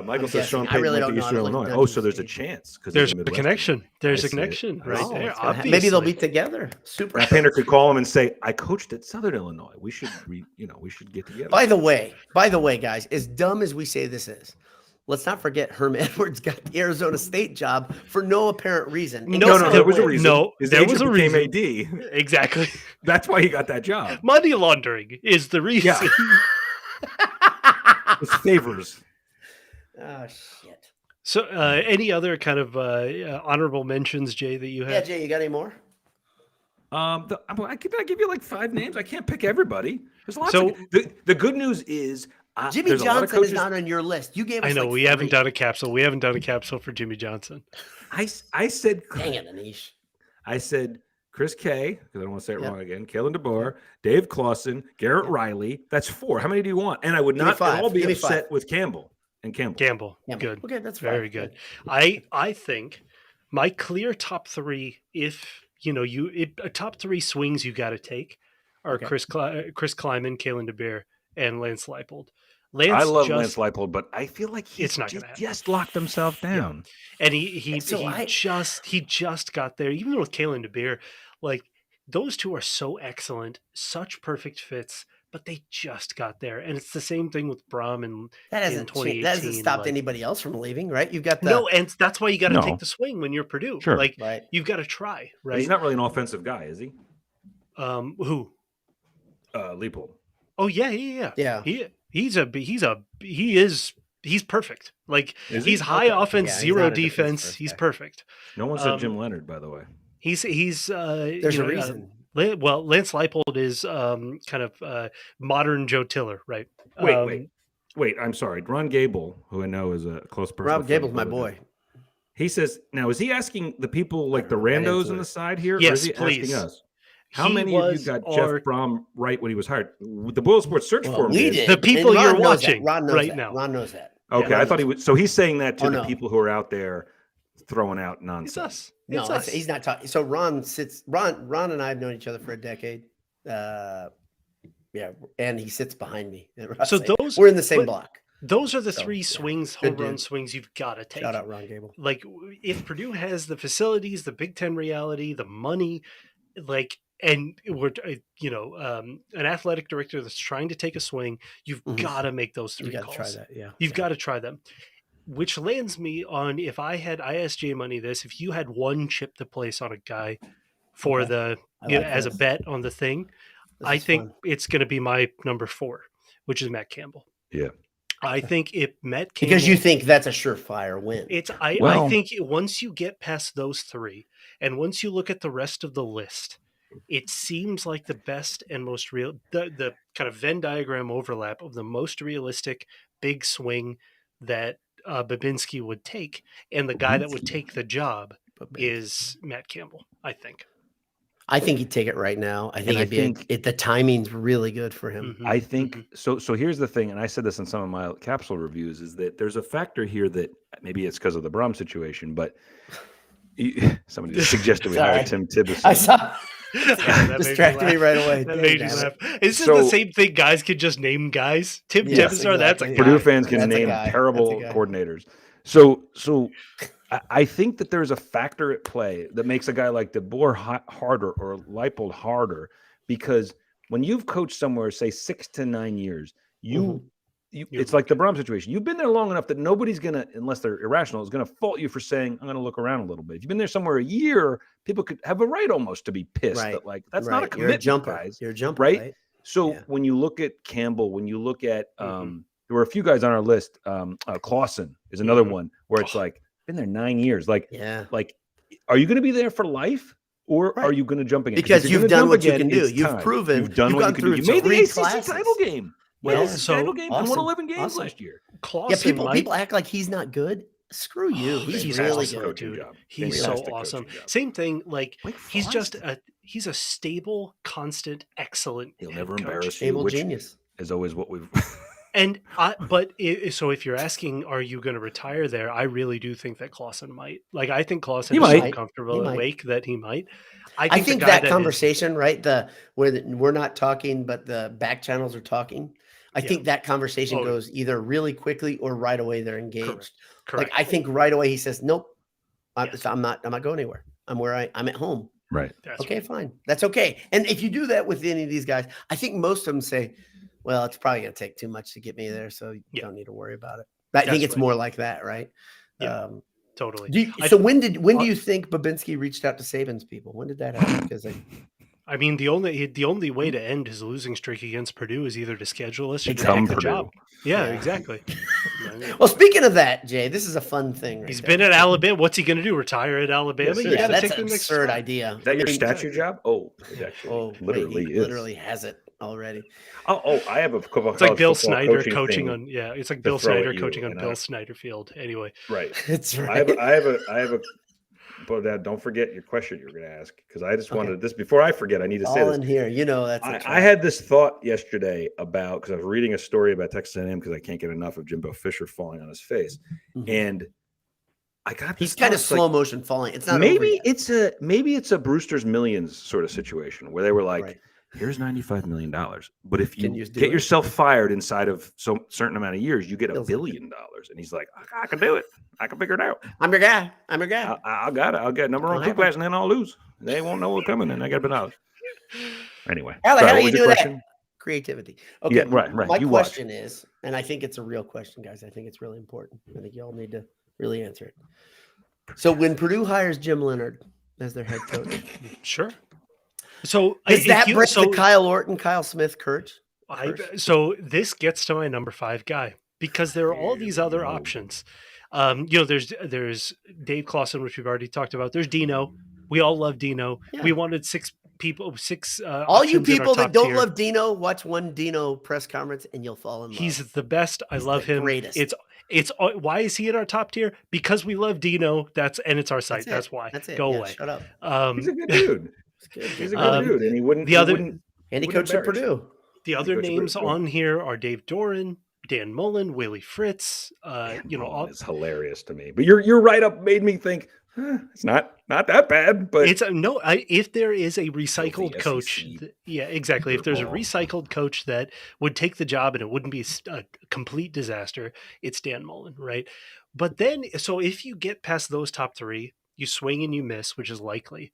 Michael says Sean I Payton really went don't to know how Eastern to look Illinois. at Oh, so Dungy's there's a age. chance because There's a connection. There's a connection right there. Obviously. Maybe they'll be together. Super. Matt Painter could call him and say, "I coached at Southern Illinois. We should, we should get together." By the way, guys, as dumb as we say this is, let's not forget Herm Edwards got the Arizona State job for no apparent reason. No, there was a reason. No, there was a reason. AD. Exactly. That's why he got that job. Money laundering is the reason. Yeah. It's favors. Oh shit. So, any other kind of honorable mentions, Jay, that you have? Yeah, Jay, you got any more? I give you like 5 names. I can't pick everybody. There's lots. So the good news is Jimmy Johnson is not on your list. You gave us. I know like we haven't done a capsule. We haven't done a capsule for Jimmy Johnson. I said. Dang it, Anish. I said Chris K, because I don't want to say it wrong again. Kalen DeBoer, Dave Clausen, Garrett Riley. That's 4. How many do you want? And I would not at all be upset with Campbell. Campbell. Good. Okay, that's very good. I think my clear top 3, if top 3 swings you got to take, are Chris Kleiman, Kalen DeBoer, and Lance Leipold. I love Lance Leipold, but I feel like it's not going to just locked himself down. Yeah. And he just got there. Even with Kalen DeBoer, like those two are so excellent, such perfect fits. But they just got there, and it's the same thing with Brohm in 2018. That hasn't stopped anybody else from leaving, right? You've got no, and that's why you got to take the swing when you're Purdue. Sure. Like you've got to try, right? He's not really an offensive guy, is he? Who? Leipold. Oh yeah. He's perfect. Like he's high offense, zero defense. He's perfect. No one said Jim Leonard, by the way. There's a reason. Well, Lance Leipold is kind of modern Joe Tiller, right? Wait. I'm sorry. Ron Gable, who I know is a close person. Rob Gable's my boy. He says, now, is he asking the people like the randos on the side here? Yes, or is he please. asking us? How many of you got Jeff Brohm right when he was hired? The Boyle Sports search for him. We did. The people you're watching right now. Ron knows that. Okay, I thought he would. So he's saying that to the people who are out there throwing out nonsense. It's us. He's not talking. So Ron and I have known each other for a decade. And he sits behind me. So we're in the same block. Those are the 3 swings, home run swings you've got to take. Shout out Ron Gable. Like if Purdue has the facilities, the Big Ten reality, the money, like, and we're an athletic director that's trying to take a swing, you've got to make those 3 calls. Try that. Yeah, you've got to try them. Which lands me on I asked Jay Money this, if you had one chip to place on a guy for as a bet on the thing, I think it's going to be my number 4, which is Matt Campbell. Yeah. I think if Matt Campbell, because you think that's a surefire win. I think once you get past those 3 and once you look at the rest of the list, it seems like the best and most real, the kind of Venn diagram overlap of the most realistic big swing that Bobinski would take, and the guy that would take the job is Matt Campbell. I think he'd take it right now. I think the timing's really good for him. I think so. So here's the thing, and I said this in some of my capsule reviews, is that there's a factor here that maybe it's because of the Brohm situation, but somebody just suggested we hire Tim Tibbles. I saw. Distracted me right away. That made you laugh. This is the same thing. Guys can just name guys. Tim Tibbles, exactly. That's a guy. Purdue fans can name terrible coordinators. So I think that there's a factor at play that makes a guy like DeBoer harder or Leipold harder, because when you've coached somewhere, say 6 to 9 years, it's like the Brohm situation. You've been there long enough that nobody's going to, unless they're irrational, is going to fault you for saying, I'm going to look around a little bit. If you've been there somewhere a year, people could have a right almost to be pissed that that's not a commitment, You're a jumper. Guys. You're a jumper, right? So when you look at Campbell, when you look at, there were a few guys on our list. Clausen is another one where it's like, been there 9 years. Like, are you going to be there for life? Or are you going to jump again? Because you've done what you can do. You've proven. You've done what you can do. You made the ACC title game. Well, title game and won 11 games last year. Clausen, people act like he's not good. Screw you. He's He's really awesome, good. coaching dude. job. He's Fantastic so awesome. coaching job. Same thing. Like Wake he's just Forest. he's a stable, constant, excellent. He'll head never coach. embarrass you, Stable which genius. is always what we've. So if you're asking, are you going to retire there? I really do think that Clausen might. Like, I think Clausen He is so might. comfortable at Wake that he might. I think that conversation, right? Where we're not talking, but the back channels are talking. I think that conversation goes either really quickly or right away they're engaged. Correct. Like I think right away he says, "Nope, I'm not going anywhere. I'm at home." Right. Okay, fine. That's okay. And if you do that with any of these guys, I think most of them say, well, it's probably going to take too much to get me there, so you don't need to worry about it. I think it's more like that, right? Yeah, totally. When do you think Bobinski reached out to Saban's people? When did that happen? Because I mean, the only way to end his losing streak against Purdue is either to schedule us or Become take the job. Yeah, exactly. Well, speaking of that, Jay, this is a fun thing. Right He's been at Alabama. What's he going to do? Retire at Alabama? Yeah, that's an absurd idea. Is that your statue job? Oh, it actually literally is. Literally has it already. Oh, I have a couple. It's like Bill Snyder coaching on. Yeah, it's like Bill Snyder coaching on and Bill Snyder Field. Anyway, right. It's right. I have a. But don't forget your question you're going to ask, because I just wanted this before I forget. I need to say this. In here, that's. I had this thought yesterday about, because I was reading a story about Texas A&M because I can't get enough of Jimbo Fisher falling on his face, and I got this. He's kind of slow motion falling. It's not. Maybe it's a Brewster's Millions sort of situation where they were like, here's $95 million, but if you get yourself fired inside of some certain amount of years, you get $1 billion. And he's like, I can do it. I can figure it out. I'm your guy. I got it. I'll get number one class, and then I'll lose. They won't know what's coming, and I got $1. Anyway, how do you do that? Creativity. Okay, yeah, right. My question is, and I think it's a real question, guys. I think it's really important. I think you all need to really answer it. So when Purdue hires Jim Leonhard as their head coach, sure. So does that break the Kyle Orton, Kyle Smith curse? So this gets to my number 5 guy, because there are all these other options. There's Dave Clausen, which we've already talked about. There's Dino. We all love Dino. Yeah. We wanted 6 people. All you people that don't love Dino, watch one Dino press conference and you'll fall in love. He's the best. I love him. Greatest. It's why is he in our top tier? Because we love Dino. It's our site. That's why. That's it. Go away. Shut up. He's a good dude. He's a good dude, and he wouldn't. And he coached at Purdue. The other names on here are Dave Doran, Dan Mullen, Willie Fritz. It's hilarious to me. But your write-up made me think it's not that bad. But it's if there is a recycled coach, exactly. If there's a recycled coach that would take the job and it wouldn't be a complete disaster, it's Dan Mullen, right? But then, so if you get past those top 3, you swing and you miss, which is likely.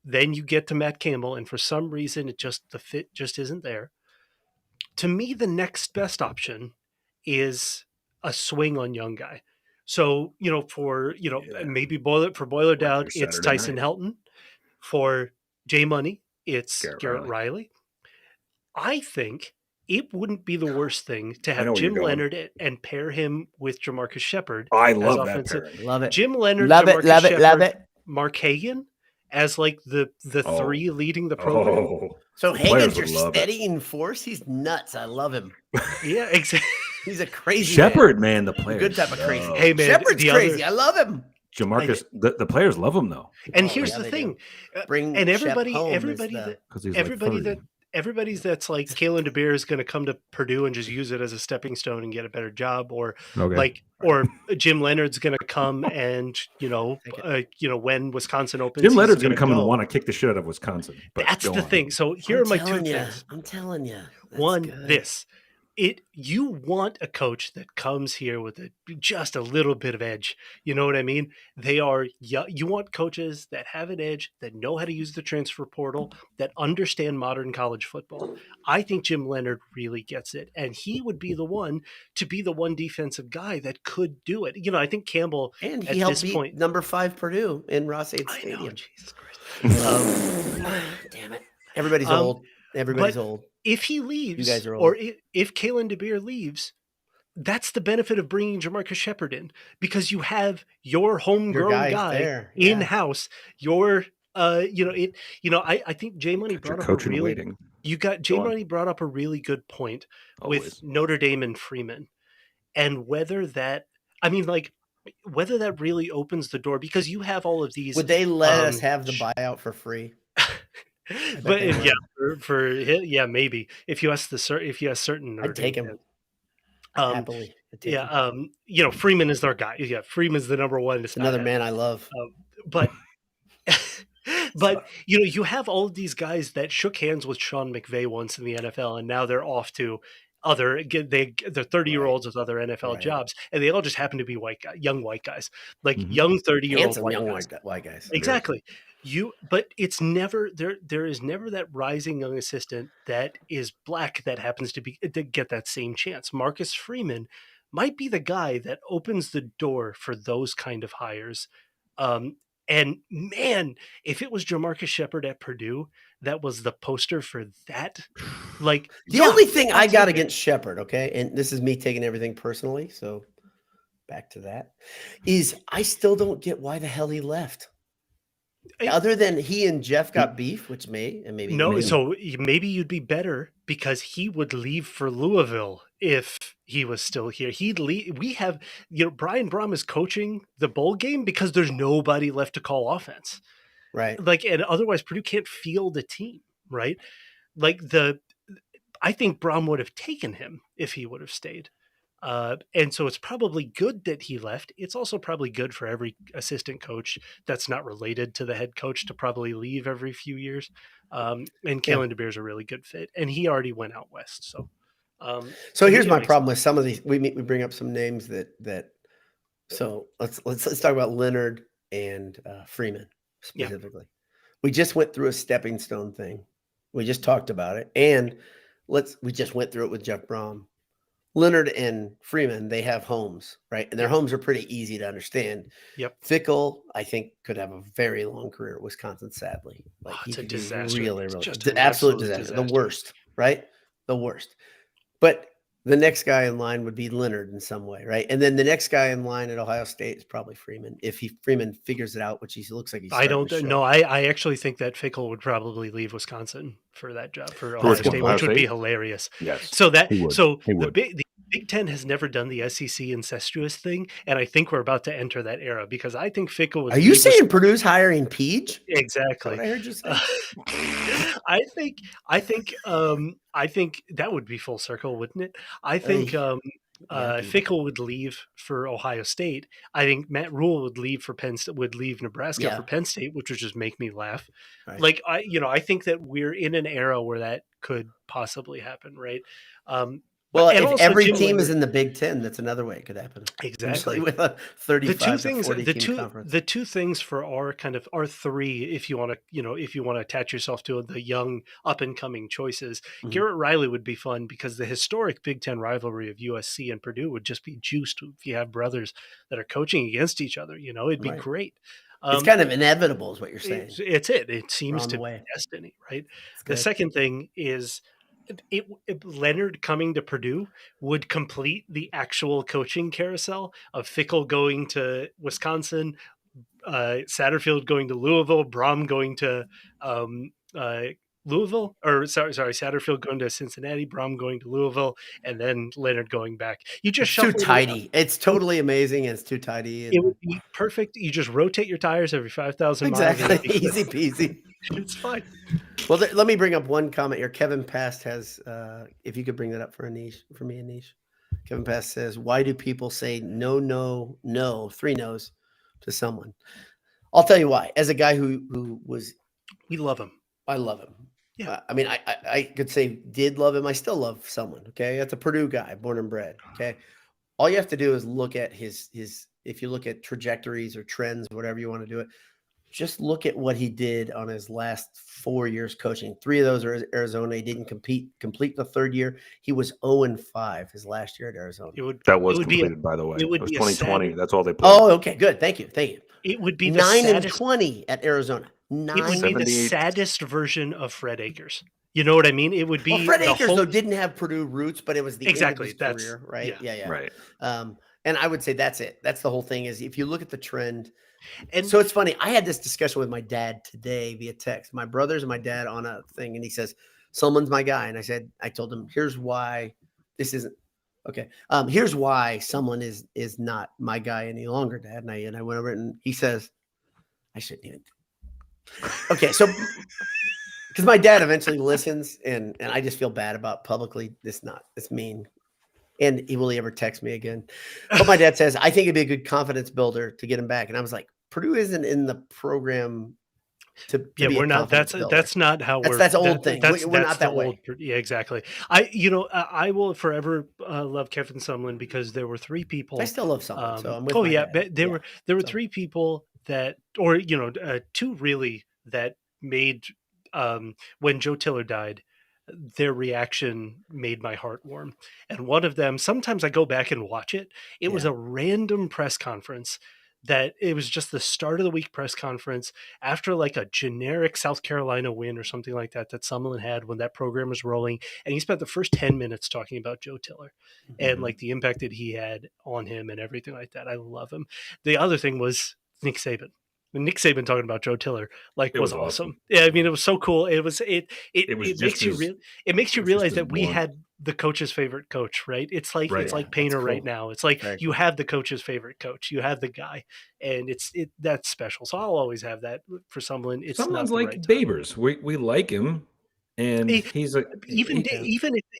Then you get to Matt Campbell, and for some reason, the fit just isn't there. To me, the next best option is a swing on young guy. So, maybe Boiler Dowd, it's Tyson Helton. For J Money, it's Garrett Riley. I think it wouldn't be the worst thing to have Jim Leonhard and pair him with Jamarcus Shepard. I love that pairing. Love it. Jim Leonhard, love it. Mark Hagan as like the 3 leading the program. So Hagan's your steadying force. He's nuts. I love him. Yeah, exactly. He's a crazy Shepard, man. The player, good type of crazy. Hey man, Shepard's crazy. I love him. Jamarcus, the players love him though. And here's the thing, everybody that's like Kalen DeBeer is going to come to Purdue and just use it as a stepping stone and get a better job, or or Jim Leonhard's going to come and when Wisconsin opens, Jim Leonhard's going to come and want to kick the shit out of Wisconsin. That's the thing. So here are my 2 things. I'm telling you. One, you want a coach that comes here with just a little bit of edge. You know what I mean? You want coaches that have an edge, that know how to use the transfer portal, that understand modern college football. I think Jim Leonhard really gets it, and he would be the one defensive guy that could do it. I think Campbell, and he helped beat number 5 Purdue in Ross-Ade Stadium. Know, Jesus Christ. Damn it. Everybody's old. Everybody's old. If he leaves, you guys are old. Or if Kalen DeBeer leaves, that's the benefit of bringing Jamarcus Shepard in, because you have your homegrown guy in house. I think Jay Money brought up brought up a really good point with Notre Dame and Freeman, and whether that. I mean, like whether that really opens the door, because you have all of these. Would they let us have the buyout for free? But yeah, maybe if you ask certain, I'd take him happily. Freeman is our guy. Yeah, Freeman's the number one. It's another man I love. But you have all of these guys that shook hands with Sean McVay once in the NFL, and now they're off to they're 30-year-olds with other NFL jobs, and they all just happen to be young white guys, like young 30-year-old white guys. Exactly. But it's never there is never that rising young assistant that is black that happens to get that same chance. Marcus Freeman might be the guy that opens the door for those kind of hires. And man, if it was Jamarcus Shepard at Purdue, that was the poster for that. Like the only thing I got against Shepard, okay, and this is me taking everything personally, so back to that, is I still don't get why the hell he left. Other than he and Jeff got beef, which maybe so maybe you'd be better because he would leave for Louisville if he was still here. He'd leave. We have, Brian Brohm is coaching the bowl game because there's nobody left to call offense, right? Like, and otherwise Purdue can't field a team, right? Like I think Brohm would have taken him if he would have stayed. And so it's probably good that he left. It's also probably good for every assistant coach that's not related to the head coach to probably leave every few years. And Kalen DeBeer's a really good fit, and he already went out west. So here's my problem with some of these. We bring up some names that. So let's talk about Leonard and Freeman specifically. Yeah. We just went through a stepping stone thing. We just talked about it, and we just went through it with Jeff Brohm. Leonard and Freeman, they have homes, right? And their homes are pretty easy to understand. Yep. Fickle, I think, could have a very long career at Wisconsin, sadly. Like it's a disaster. Really, just an absolute disaster. The worst, right? The worst. But the next guy in line would be Leonard in some way, right? And then the next guy in line at Ohio State is probably Freeman. If Freeman figures it out, which he looks like he's I don't know. I actually think that Fickle would probably leave Wisconsin for that job for Ohio State, which would be hilarious. Yes. So the Big Ten has never done the SEC incestuous thing, and I think we're about to enter that era because I think Fickle would. Are you saying Purdue's hiring Peach? Exactly. That's what I heard you say. I think that would be full circle, wouldn't it? I think Fickle would leave for Ohio State. I think Matt Rule would leave Nebraska for Penn State, which would just make me laugh. Right. Like I think that we're in an era where that could possibly happen, right? Well, if every team is in the Big Ten, that's another way it could happen. Exactly. With a 35 to 40 team conference. The two things for our three, if you want to attach yourself to the young up and coming choices, Garrett Riley would be fun because the historic Big Ten rivalry of USC and Purdue would just be juiced if you have brothers that are coaching against each other. It'd be great. It's kind of inevitable, is what you're saying. It seems to be destiny, right? The second thing is. Leonard coming to Purdue would complete the actual coaching carousel of Fickle going to Wisconsin, Satterfield going to Louisville, Brohm going to Louisville, or Satterfield going to Cincinnati, Brohm going to Louisville, and then Leonard going back. You just too tidy. It's totally amazing. And it's too tidy. It would be perfect. You just rotate your tires every 5,000 miles. Exactly. Easy peasy. It's fine. Well, let me bring up one comment here. Kevin Past has, if you could bring that up for me, Anish. Kevin Past says, why do people say no, 3 no's to someone? I'll tell you why. As a guy who was. We love him. I love him. Yeah. I mean, I could say did love him. I still love someone. Okay. That's a Purdue guy, born and bred. Okay. All you have to do is look at his, if you look at trajectories or trends, whatever you want to do it, just look at what he did on his last 4 years coaching. 3 of those are Arizona. He didn't complete the third year. He was 0-5 his last year at Arizona. That was completed, by the way. It was 2020. That's all they played. Oh, okay, good. Thank you. It would be 9-20 at Arizona. It would be the saddest version of Fred Akers. You know what I mean? It would be. Well, Fred Akers though didn't have Purdue roots, but it was the end of his career, right? Yeah. Right. And I would say that's it. That's the whole thing. Is if you look at the trend. And so it's funny. I had this discussion with my dad today via text. My brothers and my dad on a thing, and he says, "Someone's my guy." And I told him, "Here's why this isn't." Okay. Here's why someone is not my guy any longer, Dad. And I went over and he says, I shouldn't even. Okay. So, because my dad eventually listens and I just feel bad about publicly. It's mean. And will he ever text me again? But my dad says, I think it'd be a good confidence builder to get him back. And I was like, Purdue isn't in the program to be we're a not. confidence builder. That's not how that's old thing. We're not that way. Yeah, exactly. I will forever love Kevin Sumlin because there were three people. I still love Sumlin. So I'm with my dad. But there were three people that, or two really that made when Joe Tiller died, their reaction made my heart warm. And one of them, sometimes I go back and watch it. It was a random press conference that it was just the start of the week press conference after like a generic South Carolina win or something like that Sumlin had when that program was rolling. And he spent the first 10 minutes talking about Joe Tiller and like the impact that he had on him and everything like that. I love him. The other thing was Nick Saban. When Nick Saban talking about Joe Tiller, like, was awesome. Yeah, I mean, it was so cool. It makes you realize that we had the coach's favorite coach, right? It's like Painter right now. It's like you have the coach's favorite coach. You have the guy, and that's special. So I'll always have that for Sumlin. It's someone's not like right Babers. We like him, and he's even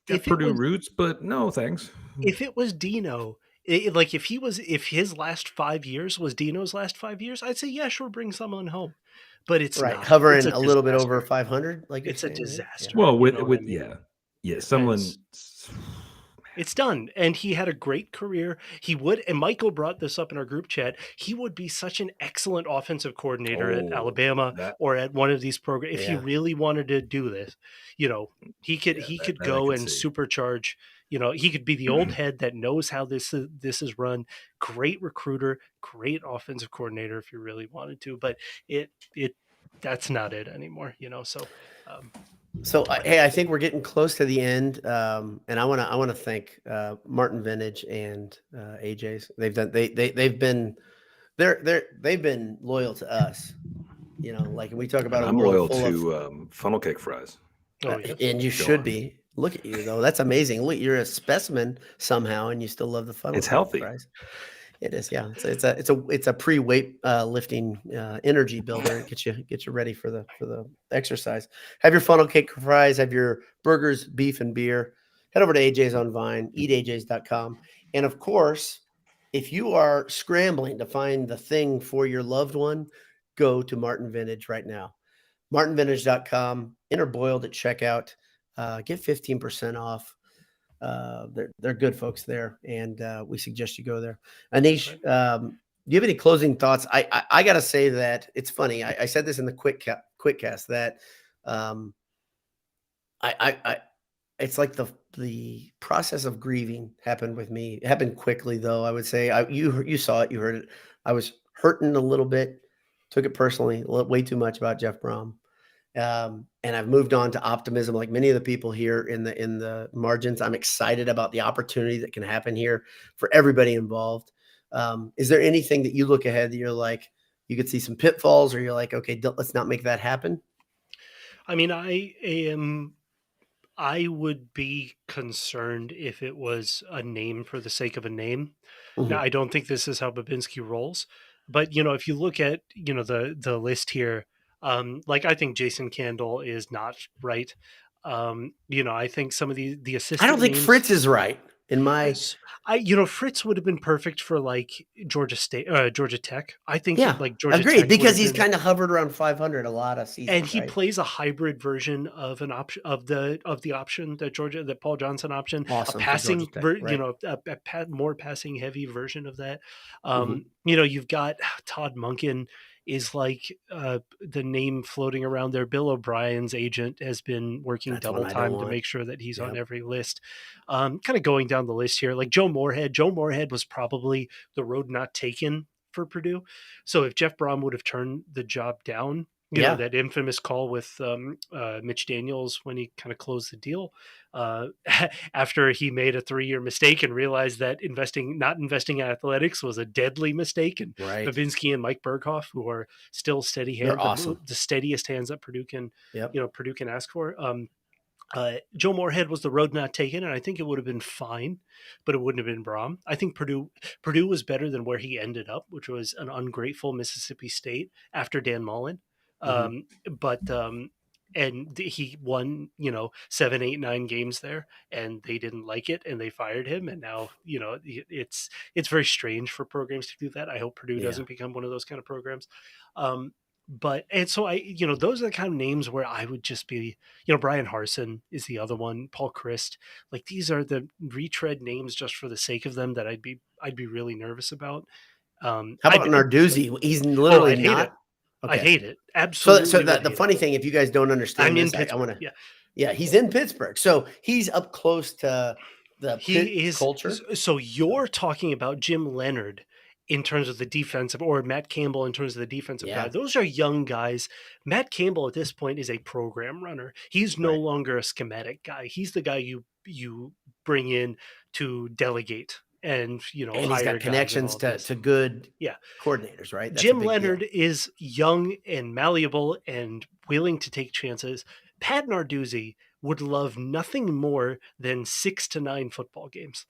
if Purdue roots, but no thanks. If it was Dino. If his last 5 years was Dino's last 5 years, I'd say, yeah, sure, bring someone home. But it's not. Hovering a little bit over 500, like it's a disaster. Right? Well, Sumlin, it's done. And he had a great career. He would, and Michael brought this up in our group chat, he would be such an excellent offensive coordinator at Alabama or at one of these programs. If he really wanted to do this, he could go and supercharge. He could be the old head that knows how this is run. Great recruiter, great offensive coordinator if you really wanted to, but that's not it anymore. So hey, I think we're getting close to the end, and I want to thank Martin Vintage and AJ's. They've been loyal to us. Like we talk about. I'm loyal to funnel cake fries. And you should be. Look at you though. That's amazing. Look, you're a specimen somehow, and you still love the funnel. It's healthy. Fries. It is, yeah. It's a pre-weight lifting energy builder. Get you ready for the exercise. Have your funnel cake fries. Have your burgers, beef, and beer. Head over to AJ's on Vine. EatAJ's.com. And of course, if you are scrambling to find the thing for your loved one, go to Martin Vintage right now. MartinVintage.com. Enter Boiled at checkout. Get 15% off. They're good folks there, and we suggest you go there. Anish, do you have any closing thoughts? I gotta say that it's funny. I said this in the quick cast that it's like the process of grieving happened with me. It happened quickly though. I would say you saw it, you heard it. I was hurting a little bit, took it personally, way too much about Jeff Brohm. And I've moved on to optimism, like many of the people here in the margins. I'm excited about the opportunity that can happen here for everybody involved. Is there anything that you look ahead that you're like, you could see some pitfalls, or you're like, okay, let's not make that happen? I mean, I would be concerned if it was a name for the sake of a name. Mm-hmm. Now, I don't think this is how Bobinski rolls, but if you look at the list here. I think Jason Candle is not right. I think some of the assistants. I don't think Fritz is right in my. Fritz would have been perfect for like Georgia Tech. I think Georgia agreed Tech because he's kind of hovered around 500 a lot of seasons, and he plays a hybrid version of an option of the option that Paul Johnson option, awesome. A passing, a more passing heavy version of that. You've got Todd Monken. Is like the name floating around there. Bill O'Brien's agent has been working double time to make sure that he's on every list. Kind of going down the list here, like Joe Moorhead. Joe Moorhead was probably the road not taken for Purdue. So if Jeff Brohm would have turned the job down, that infamous call with Mitch Daniels when he kind of closed the deal after he made a 3-year mistake and realized that not investing in athletics was a deadly mistake. And Bobinski and Mike Berghoff, who are still steady hands, awesome. The steadiest hands that Purdue can, Purdue can ask for. Joe Moorhead was the road not taken, and I think it would have been fine, but it wouldn't have been Brohm. I think Purdue was better than where he ended up, which was an ungrateful Mississippi State after Dan Mullen. And he won, 7, 8, 9 games there, and they didn't like it, and they fired him. And now, it's very strange for programs to do that. I hope Purdue doesn't become one of those kind of programs. And so those are the kind of names where I would just be, Brian Harsin is the other one, Paul Christ. Like, these are the retread names just for the sake of them that I'd be really nervous about. How about Narduzzi? He's literally I'd hate not. it. Okay. I hate it. Absolutely. So the funny thing, if you guys don't understand, I'm in Pittsburgh. Yeah, he's in Pittsburgh, so he's up close to the culture. So you're talking about Jim Leonard in terms of the defensive, or Matt Campbell in terms of the defensive guy. Those are young guys. Matt Campbell at this point is a program runner. He's no longer a schematic guy. He's the guy you bring in to delegate and and he's got connections to good coordinators, right? That's Jim Leonard is young and malleable and willing to take chances. Pat Narduzzi would love nothing more than 6 to 9 football games.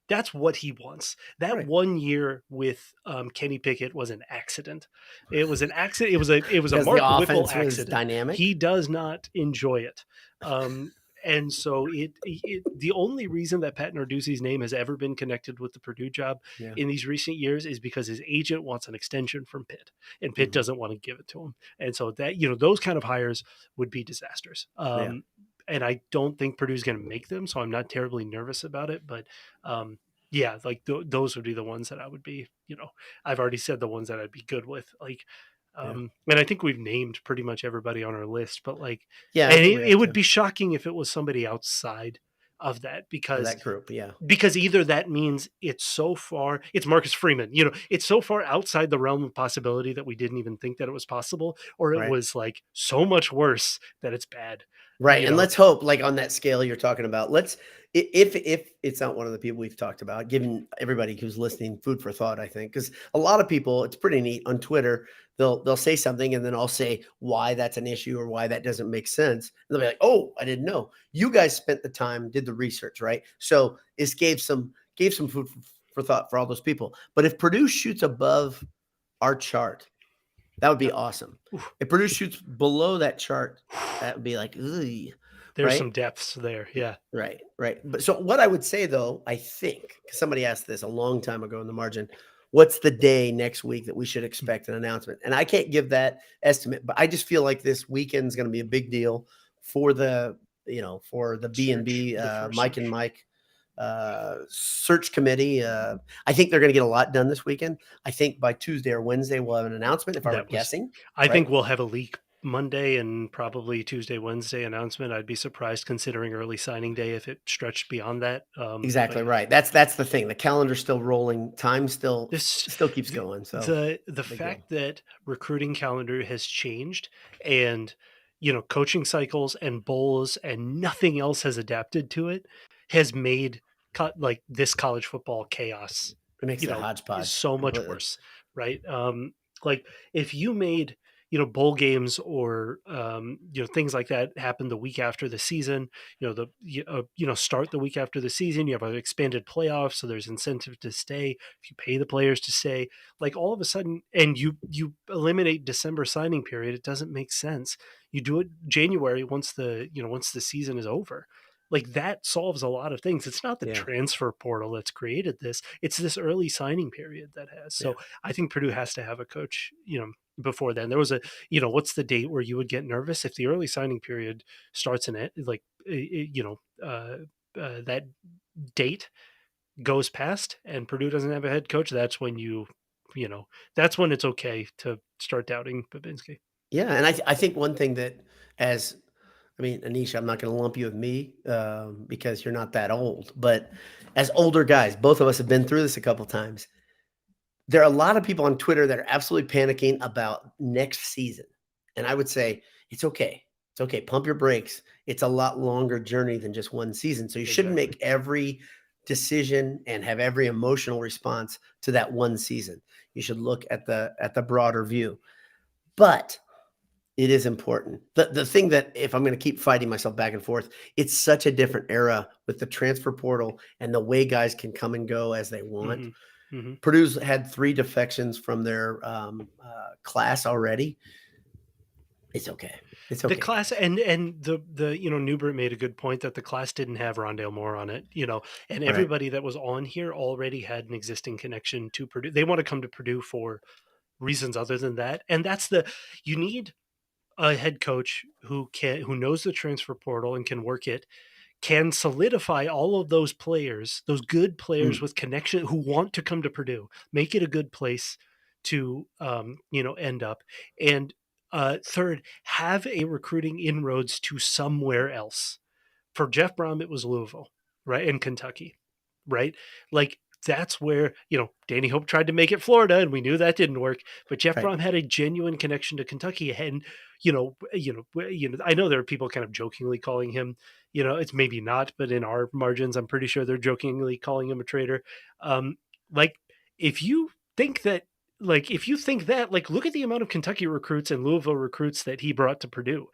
That's what he wants. That 1 year with Kenny Pickett was an accident. It was an accident. It was a Mark Whipple accident. Dynamic. He does not enjoy it. And so the only reason that Pat Narduzzi's name has ever been connected with the Purdue job in these recent years is because his agent wants an extension from Pitt, and Pitt doesn't want to give it to him. And so that, those kind of hires would be disasters. And I don't think Purdue's going to make them, so I'm not terribly nervous about it. But those would be the ones that I would be, I've already said the ones that I'd be good with. And I think we've named pretty much everybody on our list, but it would be shocking if it was somebody outside of that, because that group, because either that means it's so far, it's Marcus Freeman, it's so far outside the realm of possibility that we didn't even think that it was possible, or it was like so much worse that it's bad. Right. And let's hope, like, on that scale you're talking about, if it's not one of the people we've talked about, giving everybody who's listening food for thought, I think, because a lot of people, it's pretty neat on Twitter, they'll say something and then I'll say why that's an issue or why that doesn't make sense. And they'll be like, oh, I didn't know. You guys spent the time, did the research, right? So this gave some food for thought for all those people. But if Purdue shoots above our chart, that would be awesome. If Purdue shoots below that chart, that would be like, ugh. There's some depths there. Yeah. Right. But so what I would say, though, I think, because somebody asked this a long time ago in the margin, what's the day next week that we should expect an announcement? And I can't give that estimate, but I just feel like this weekend is going to be a big deal for the B&B, Mike and Mike search committee. I think they're going to get a lot done this weekend. I think by Tuesday or Wednesday, we'll have an announcement, if I were guessing. I think we'll have a leak Monday and probably Tuesday, Wednesday announcement. I'd be surprised, considering early signing day, if it stretched beyond that. Exactly right. That's the thing. The calendar's still rolling. Time still keeps going. So the fact that recruiting calendar has changed, and coaching cycles and bowls and nothing else has adapted to it, has made this college football chaos. It makes it a hodgepodge so much worse, right? Like, if you made bowl games or things like that happen the week after the season, start the week after the season, you have an expanded playoff, so there's incentive to stay. If you pay the players to stay, like, all of a sudden, and you eliminate December signing period, it doesn't make sense. You do it January once the season is over. Like, that solves a lot of things. It's not the transfer portal that's created this. It's this early signing period that has. So I think Purdue has to have a coach, before then. There was what's the date where you would get nervous? If the early signing period starts in it, that date goes past and Purdue doesn't have a head coach, that's when that's when it's okay to start doubting Bobinski. Yeah. And I think one thing that, Anish, I'm not going to lump you with me because you're not that old, but as older guys, both of us have been through this a couple of times. There are a lot of people on Twitter that are absolutely panicking about next season. And I would say, it's okay. It's okay. Pump your brakes. It's a lot longer journey than just one season. So you shouldn't make every decision and have every emotional response to that one season. You should look at the broader view. But It is important. The thing that, if I'm going to keep fighting myself back and forth, it's such a different era with the transfer portal and the way guys can come and go as they want. Purdue's had 3 defections from their class already. It's okay. It's okay. The class and the Newbert made a good point that the class didn't have Rondale Moore on it, and everybody that was on here already had an existing connection to Purdue. They want to come to Purdue for reasons other than that, and you need a head coach who knows the transfer portal and can work it, can solidify all of those players, those good players with connection who want to come to Purdue, make it a good place to end up. And third, have a recruiting inroads to somewhere else. For Jeff Brohm, it was Louisville, right? And Kentucky, right? Like that's where, Danny Hope tried to make it Florida and we knew that didn't work, but Jeff Brohm had a genuine connection to Kentucky. And, I know there are people kind of jokingly calling him, it's maybe not, but in our margins, I'm pretty sure they're jokingly calling him a traitor. If you think that, look at the amount of Kentucky recruits and Louisville recruits that he brought to Purdue.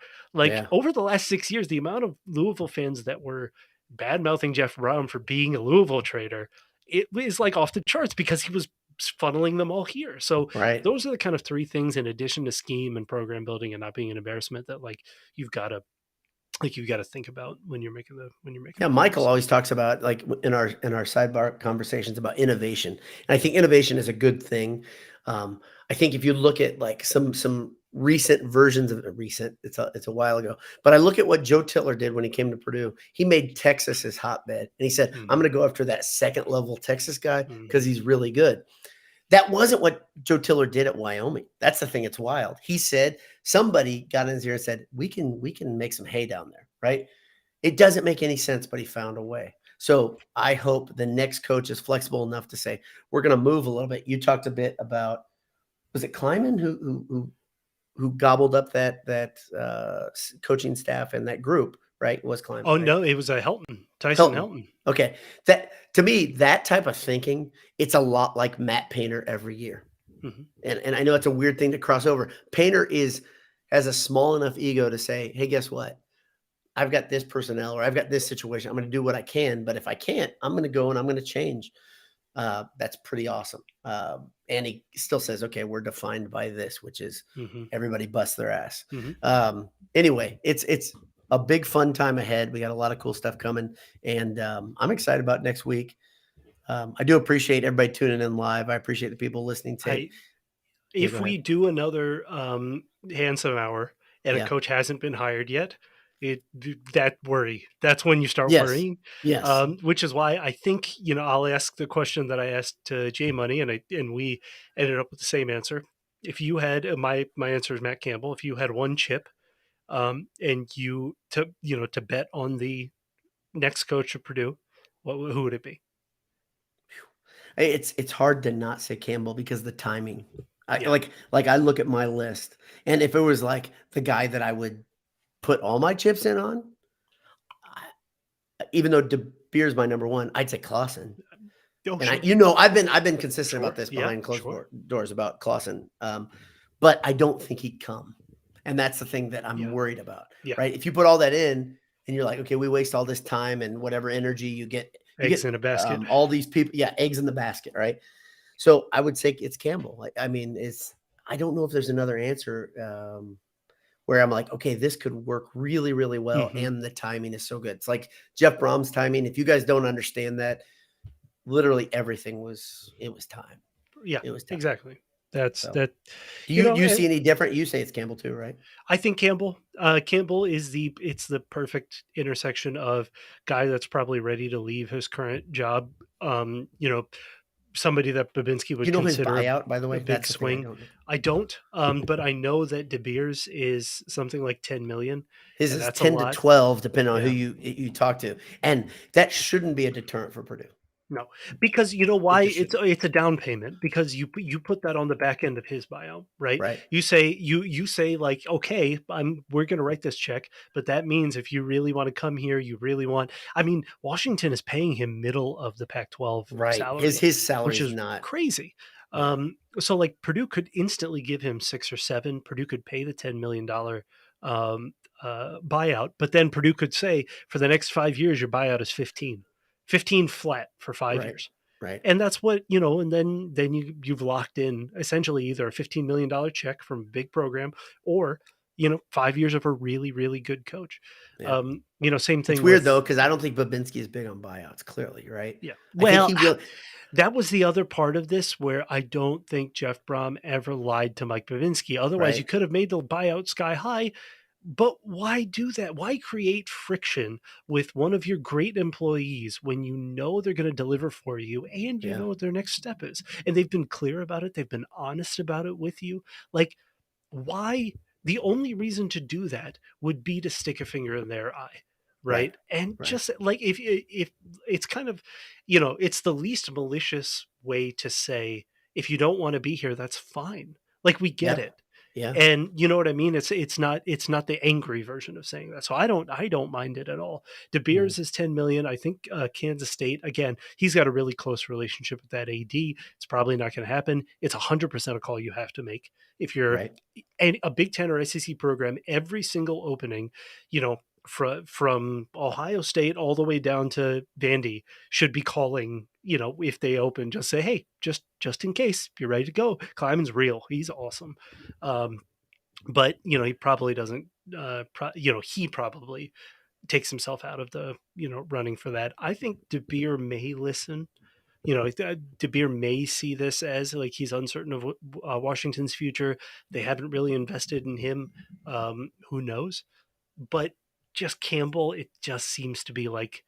Over the last 6 years, the amount of Louisville fans that were bad mouthing Jeff Brohm for being a Louisville traitor, it is off the charts because he was funneling them all here. So those are the kind of 3 things in addition to scheme and program building and not being an embarrassment that you've got to think about when you're making Michael always talks about in our sidebar conversations about innovation. And I think innovation is a good thing. I think if you look at some recent versions of it's a while ago, but I look at what Joe Tiller did when he came to Purdue. He made Texas his hotbed and he said, I'm going to go after that second level Texas guy because he's really good. That wasn't what Joe Tiller did at Wyoming. That's the thing. It's wild. He said somebody got in his ear and said, we can make some hay down there. Right. It doesn't make any sense, but he found a way. So I hope the next coach is flexible enough to say, we're going to move a little bit. You talked a bit about, was it Kleiman who gobbled up that coaching staff and that group, right? Was Kleiman. Oh, right? No, it was Tyson Helton. Okay. That, to me, that type of thinking, it's a lot like Matt Painter every year. And I know it's a weird thing to cross over. Painter has a small enough ego to say, hey, guess what? I've got this personnel or I've got this situation. I'm going to do what I can. But if I can't, I'm going to go and I'm going to change. That's pretty awesome. And he still says, okay, we're defined by this, which is everybody busts their ass. Anyway, it's a big fun time ahead. We got a lot of cool stuff coming and I'm excited about next week. I do appreciate everybody tuning in live. I appreciate the people listening to if we do another handsome hour and a coach hasn't been hired yet, that's when you start worrying. Yes. Which is why I think, I'll ask the question that I asked to Jay Money and we ended up with the same answer. If you had my answer is Matt Campbell. If you had one chip and you to bet on the next coach of Purdue, who would it be? It's hard to not say Campbell because the timing. I look at my list and if it was the guy that I would put all my chips in on, even though De Beer's my number one, I'd say Clausen. Oh, and sure. I've been consistent about this behind closed doors about Clausen, but I don't think he'd come, and that's the thing that I'm worried about. Right? If you put all that in, and you're like, okay, we waste all this time and whatever energy you get eggs in a basket. All these people, eggs in the basket, right? So I would say it's Campbell. I don't know if there's another answer. Where I'm like, okay, this could work really, really well. And the timing is so good. It's like Jeff Brohm's timing. If you guys don't understand that, literally everything was time. Yeah, it was time. Exactly. That's so. that. Do you see any different? You say it's Campbell too, right? I think Campbell is it's the perfect intersection of guy that's probably ready to leave his current job. Somebody that Bobinski would consider his buyout, by the way, a big swing. I don't, but I know that De Beers is something like 10 million. His is 10 to 12, depending on who you talk to, and that shouldn't be a deterrent for Purdue. No, because you know why it's a down payment because you put that on the back end of his bio, right? Right. You say okay, we're going to write this check, but that means if you really want to come here, Washington is paying him middle of the Pac-12 right. salary. His salary which is not crazy. So like Purdue could instantly give him 6 or 7. Purdue could pay the $10 million buyout, but then Purdue could say for the next 5 years, your buyout is 15 flat for 5 years. Right. And that's what, and then you've locked in essentially either a $15 million check from a big program or, 5 years of a really, really good coach. Yeah. Same thing. It's weird though, because I don't think Bobinski is big on buyouts, clearly, right? Yeah. Well, I think he will. That was the other part of this where I don't think Jeff Brohm ever lied to Mike Bobinski. Otherwise, you could have made the buyout sky high. But why do that? Why create friction with one of your great employees when you know they're going to deliver for you and you know what their next step is? And they've been clear about it. They've been honest about it with you. Like, why? The only reason to do that would be to stick a finger in their eye. Right. And just like if it's kind of, it's the least malicious way to say, if you don't want to be here, that's fine. Like we get it. Yeah. And you know what I mean? It's not the angry version of saying that. So I don't mind it at all. De Beers is 10 million. I think Kansas State, again, he's got a really close relationship with that AD. It's probably not going to happen. It's 100% a call you have to make. If you're a Big Ten or SEC program, every single opening, from Ohio State all the way down to Vandy should be calling, if they open, just say, hey, just in case you're ready to go. Kleiman's real. He's awesome. But, he probably doesn't, he probably takes himself out of the, running for that. I think De Beer may listen. De Beer may see this as like he's uncertain of Washington's future. They haven't really invested in him. Who knows? But just Campbell, it just seems to be like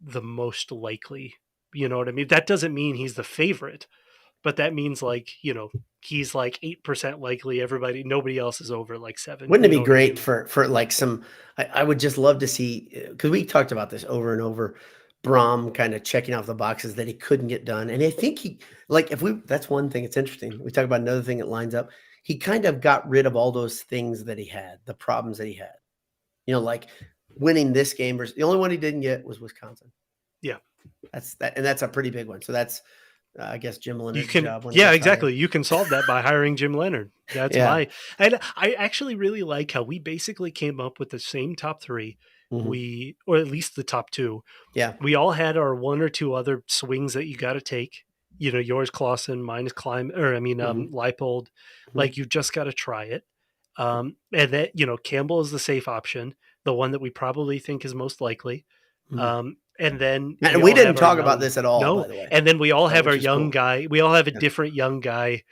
the most likely. You know what I mean? That doesn't mean he's the favorite, but that means like, he's like 8% likely. Nobody else is over like 7. Wouldn't it be great for like some, I would just love to see, because we talked about this over and over, Brohm kind of checking off the boxes that he couldn't get done. And I think that's one thing. It's interesting. We talk about another thing that lines up. He kind of got rid of all those things that he had, the problems that he had. Like winning this game versus the only one he didn't get was Wisconsin. Yeah. That's a pretty big one. So that's, I guess, Jim Leonard's job. Yeah, exactly. You can solve that by hiring Jim Leonard. That's and I actually really like how we basically came up with the same top 3. Or at least the top 2. Yeah. We all had our 1 or 2 other swings that you got to take. Yours Clausen, mine is Leipold. Like you just got to try it. And that, Campbell is the safe option, the one that we probably think is most likely. And then we didn't talk about this at all. No, by the way. And then we all have our young guy. We all have a different young guy,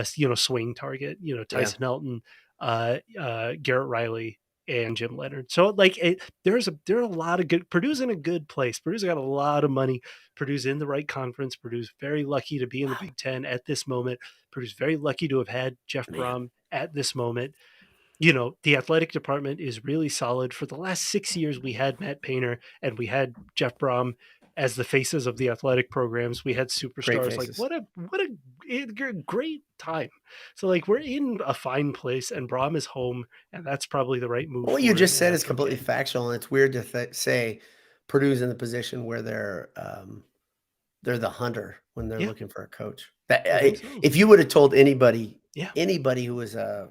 swing target. Tyson Elton, Garrett Riley, and Jim Leonard. So like, there are a lot of good. Purdue's in a good place. Purdue's got a lot of money. Purdue's in the right conference. Purdue's very lucky to be in the Big Ten at this moment. Purdue's very lucky to have had Jeff Brohm at this moment. The athletic department is really solid. For the last 6 years, we had Matt Painter and we had Jeff Brohm as the faces of the athletic programs. We had superstars. Like what a great time. So like we're in a fine place and Brohm is home, and that's probably the right move. What you just said is completely factual, and it's weird to say Purdue's in the position where they're the hunter when they're looking for a coach. If you would have told anybody who was a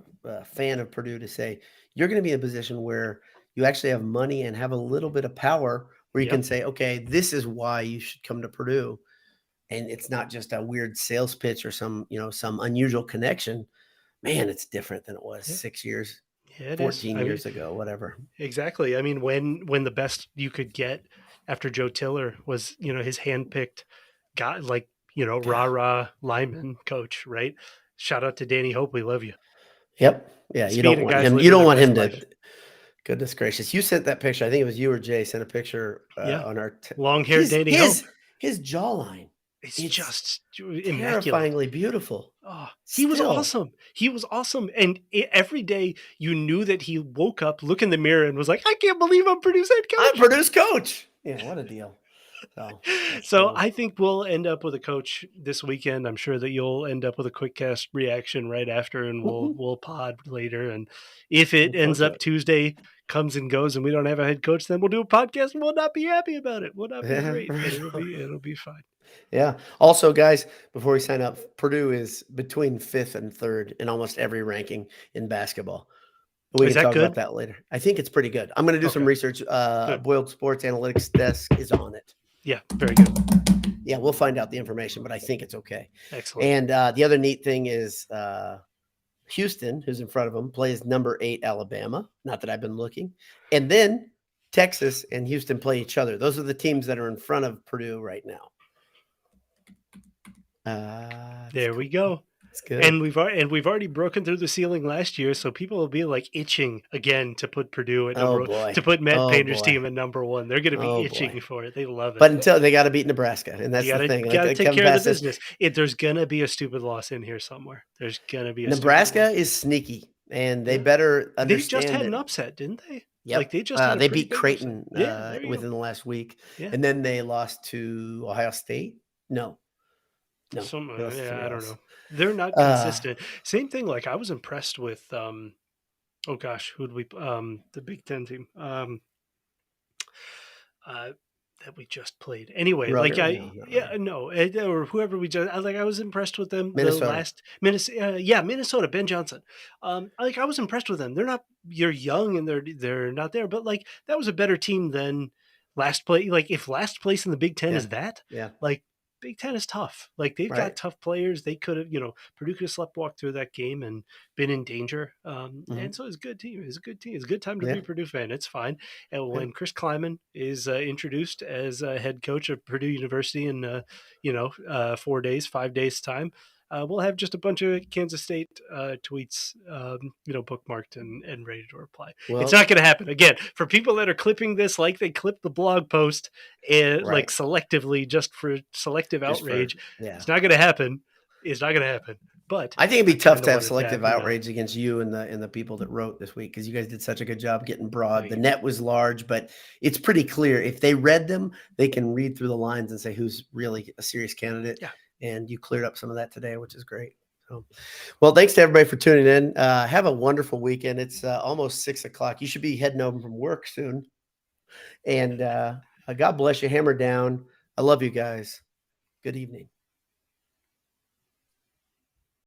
fan of Purdue to say you're going to be in a position where you actually have money and have a little bit of power where you can say, okay, this is why you should come to Purdue. And it's not just a weird sales pitch or some unusual connection. Man, it's different than it was 6 years, 14 years ago, whatever. Exactly. I mean, when the best you could get after Joe Tiller was, his handpicked guy, like, rah-rah lineman coach, right? Shout out to Danny Hope. We love you. Yep. Yeah. You don't want him to. Goodness gracious. You sent that picture. I think it was you or Jay sent a picture on our long-haired Danny Hope. His jawline. It's just terrifyingly beautiful. Oh, he was awesome. He was awesome. And every day you knew that he woke up, looked in the mirror and was like, I can't believe I'm Purdue's head coach. I'm Purdue's coach. Yeah. What a deal. So I think we'll end up with a coach this weekend. I'm sure that you'll end up with a quick cast reaction right after, and we'll pod later. And if it ends up Tuesday comes and goes and we don't have a head coach, then we'll do a podcast and we'll not be happy about it. We'll not be great, but it'll be fine. Yeah. Also, guys, before we sign up, Purdue is between 5th and 3rd in almost every ranking in basketball. We Is can that talk good? about that later. I think it's pretty good. I'm going to do some Okay. research. Good. Boiled Sports Analytics Desk is on it. Yeah, very good. Yeah, we'll find out the information, but I think it's okay. Excellent. And the other neat thing is Houston, who's in front of them, plays number 8 Alabama. Not that I've been looking. And then Texas and Houston play each other. Those are the teams that are in front of Purdue right now. There we go. Good. And we've already broken through the ceiling last year, so people will be like itching again to put Purdue at number one, to put Matt Painter's team at number 1. They're going to be itching for it. They love it. But until they got to beat Nebraska, and that's the thing. You got to take care of the business. There's going to be a stupid loss in here somewhere. There's going to be a Nebraska is sneaky, and they better understand. They just had an upset, didn't they? Yeah, like they just they beat Creighton within go. the last week, yeah. And then they lost to Ohio State. No, I don't know. They're not consistent. Same thing. Like I was impressed with oh gosh, who'd we the Big Ten team that we just played. Anyway, Rutgers, or whoever we just I was impressed with them. Minnesota. Minnesota, Ben Johnson. I was impressed with them. You're young and they're not there, but like that was a better team than last place. Like if last place in the Big Ten is that, like Big Ten is tough. Like they've got tough players. They could have, Purdue could have sleptwalked through that game and been in danger. And so it's a good team. It's a good team. It's a good time to be a Purdue fan. It's fine. And when Chris Kleiman is introduced as head coach of Purdue University in 5 days time, we'll have just a bunch of Kansas State tweets, bookmarked and ready to reply. Well, it's not going to happen. Again, for people that are clipping this like they clip the blog post and like selectively just for selective outrage, it's not going to happen. It's not going to happen. But I think it'd be tough to have selective outrage against you and the people that wrote this week, because you guys did such a good job getting broad. The net was large, but it's pretty clear. If they read them, they can read through the lines and say who's really a serious candidate. Yeah. And you cleared up some of that today, which is great. So, well, thanks to everybody for tuning in. Have a wonderful weekend. It's almost 6:00. You should be heading home from work soon. And God bless you. Hammer down. I love you guys. Good evening.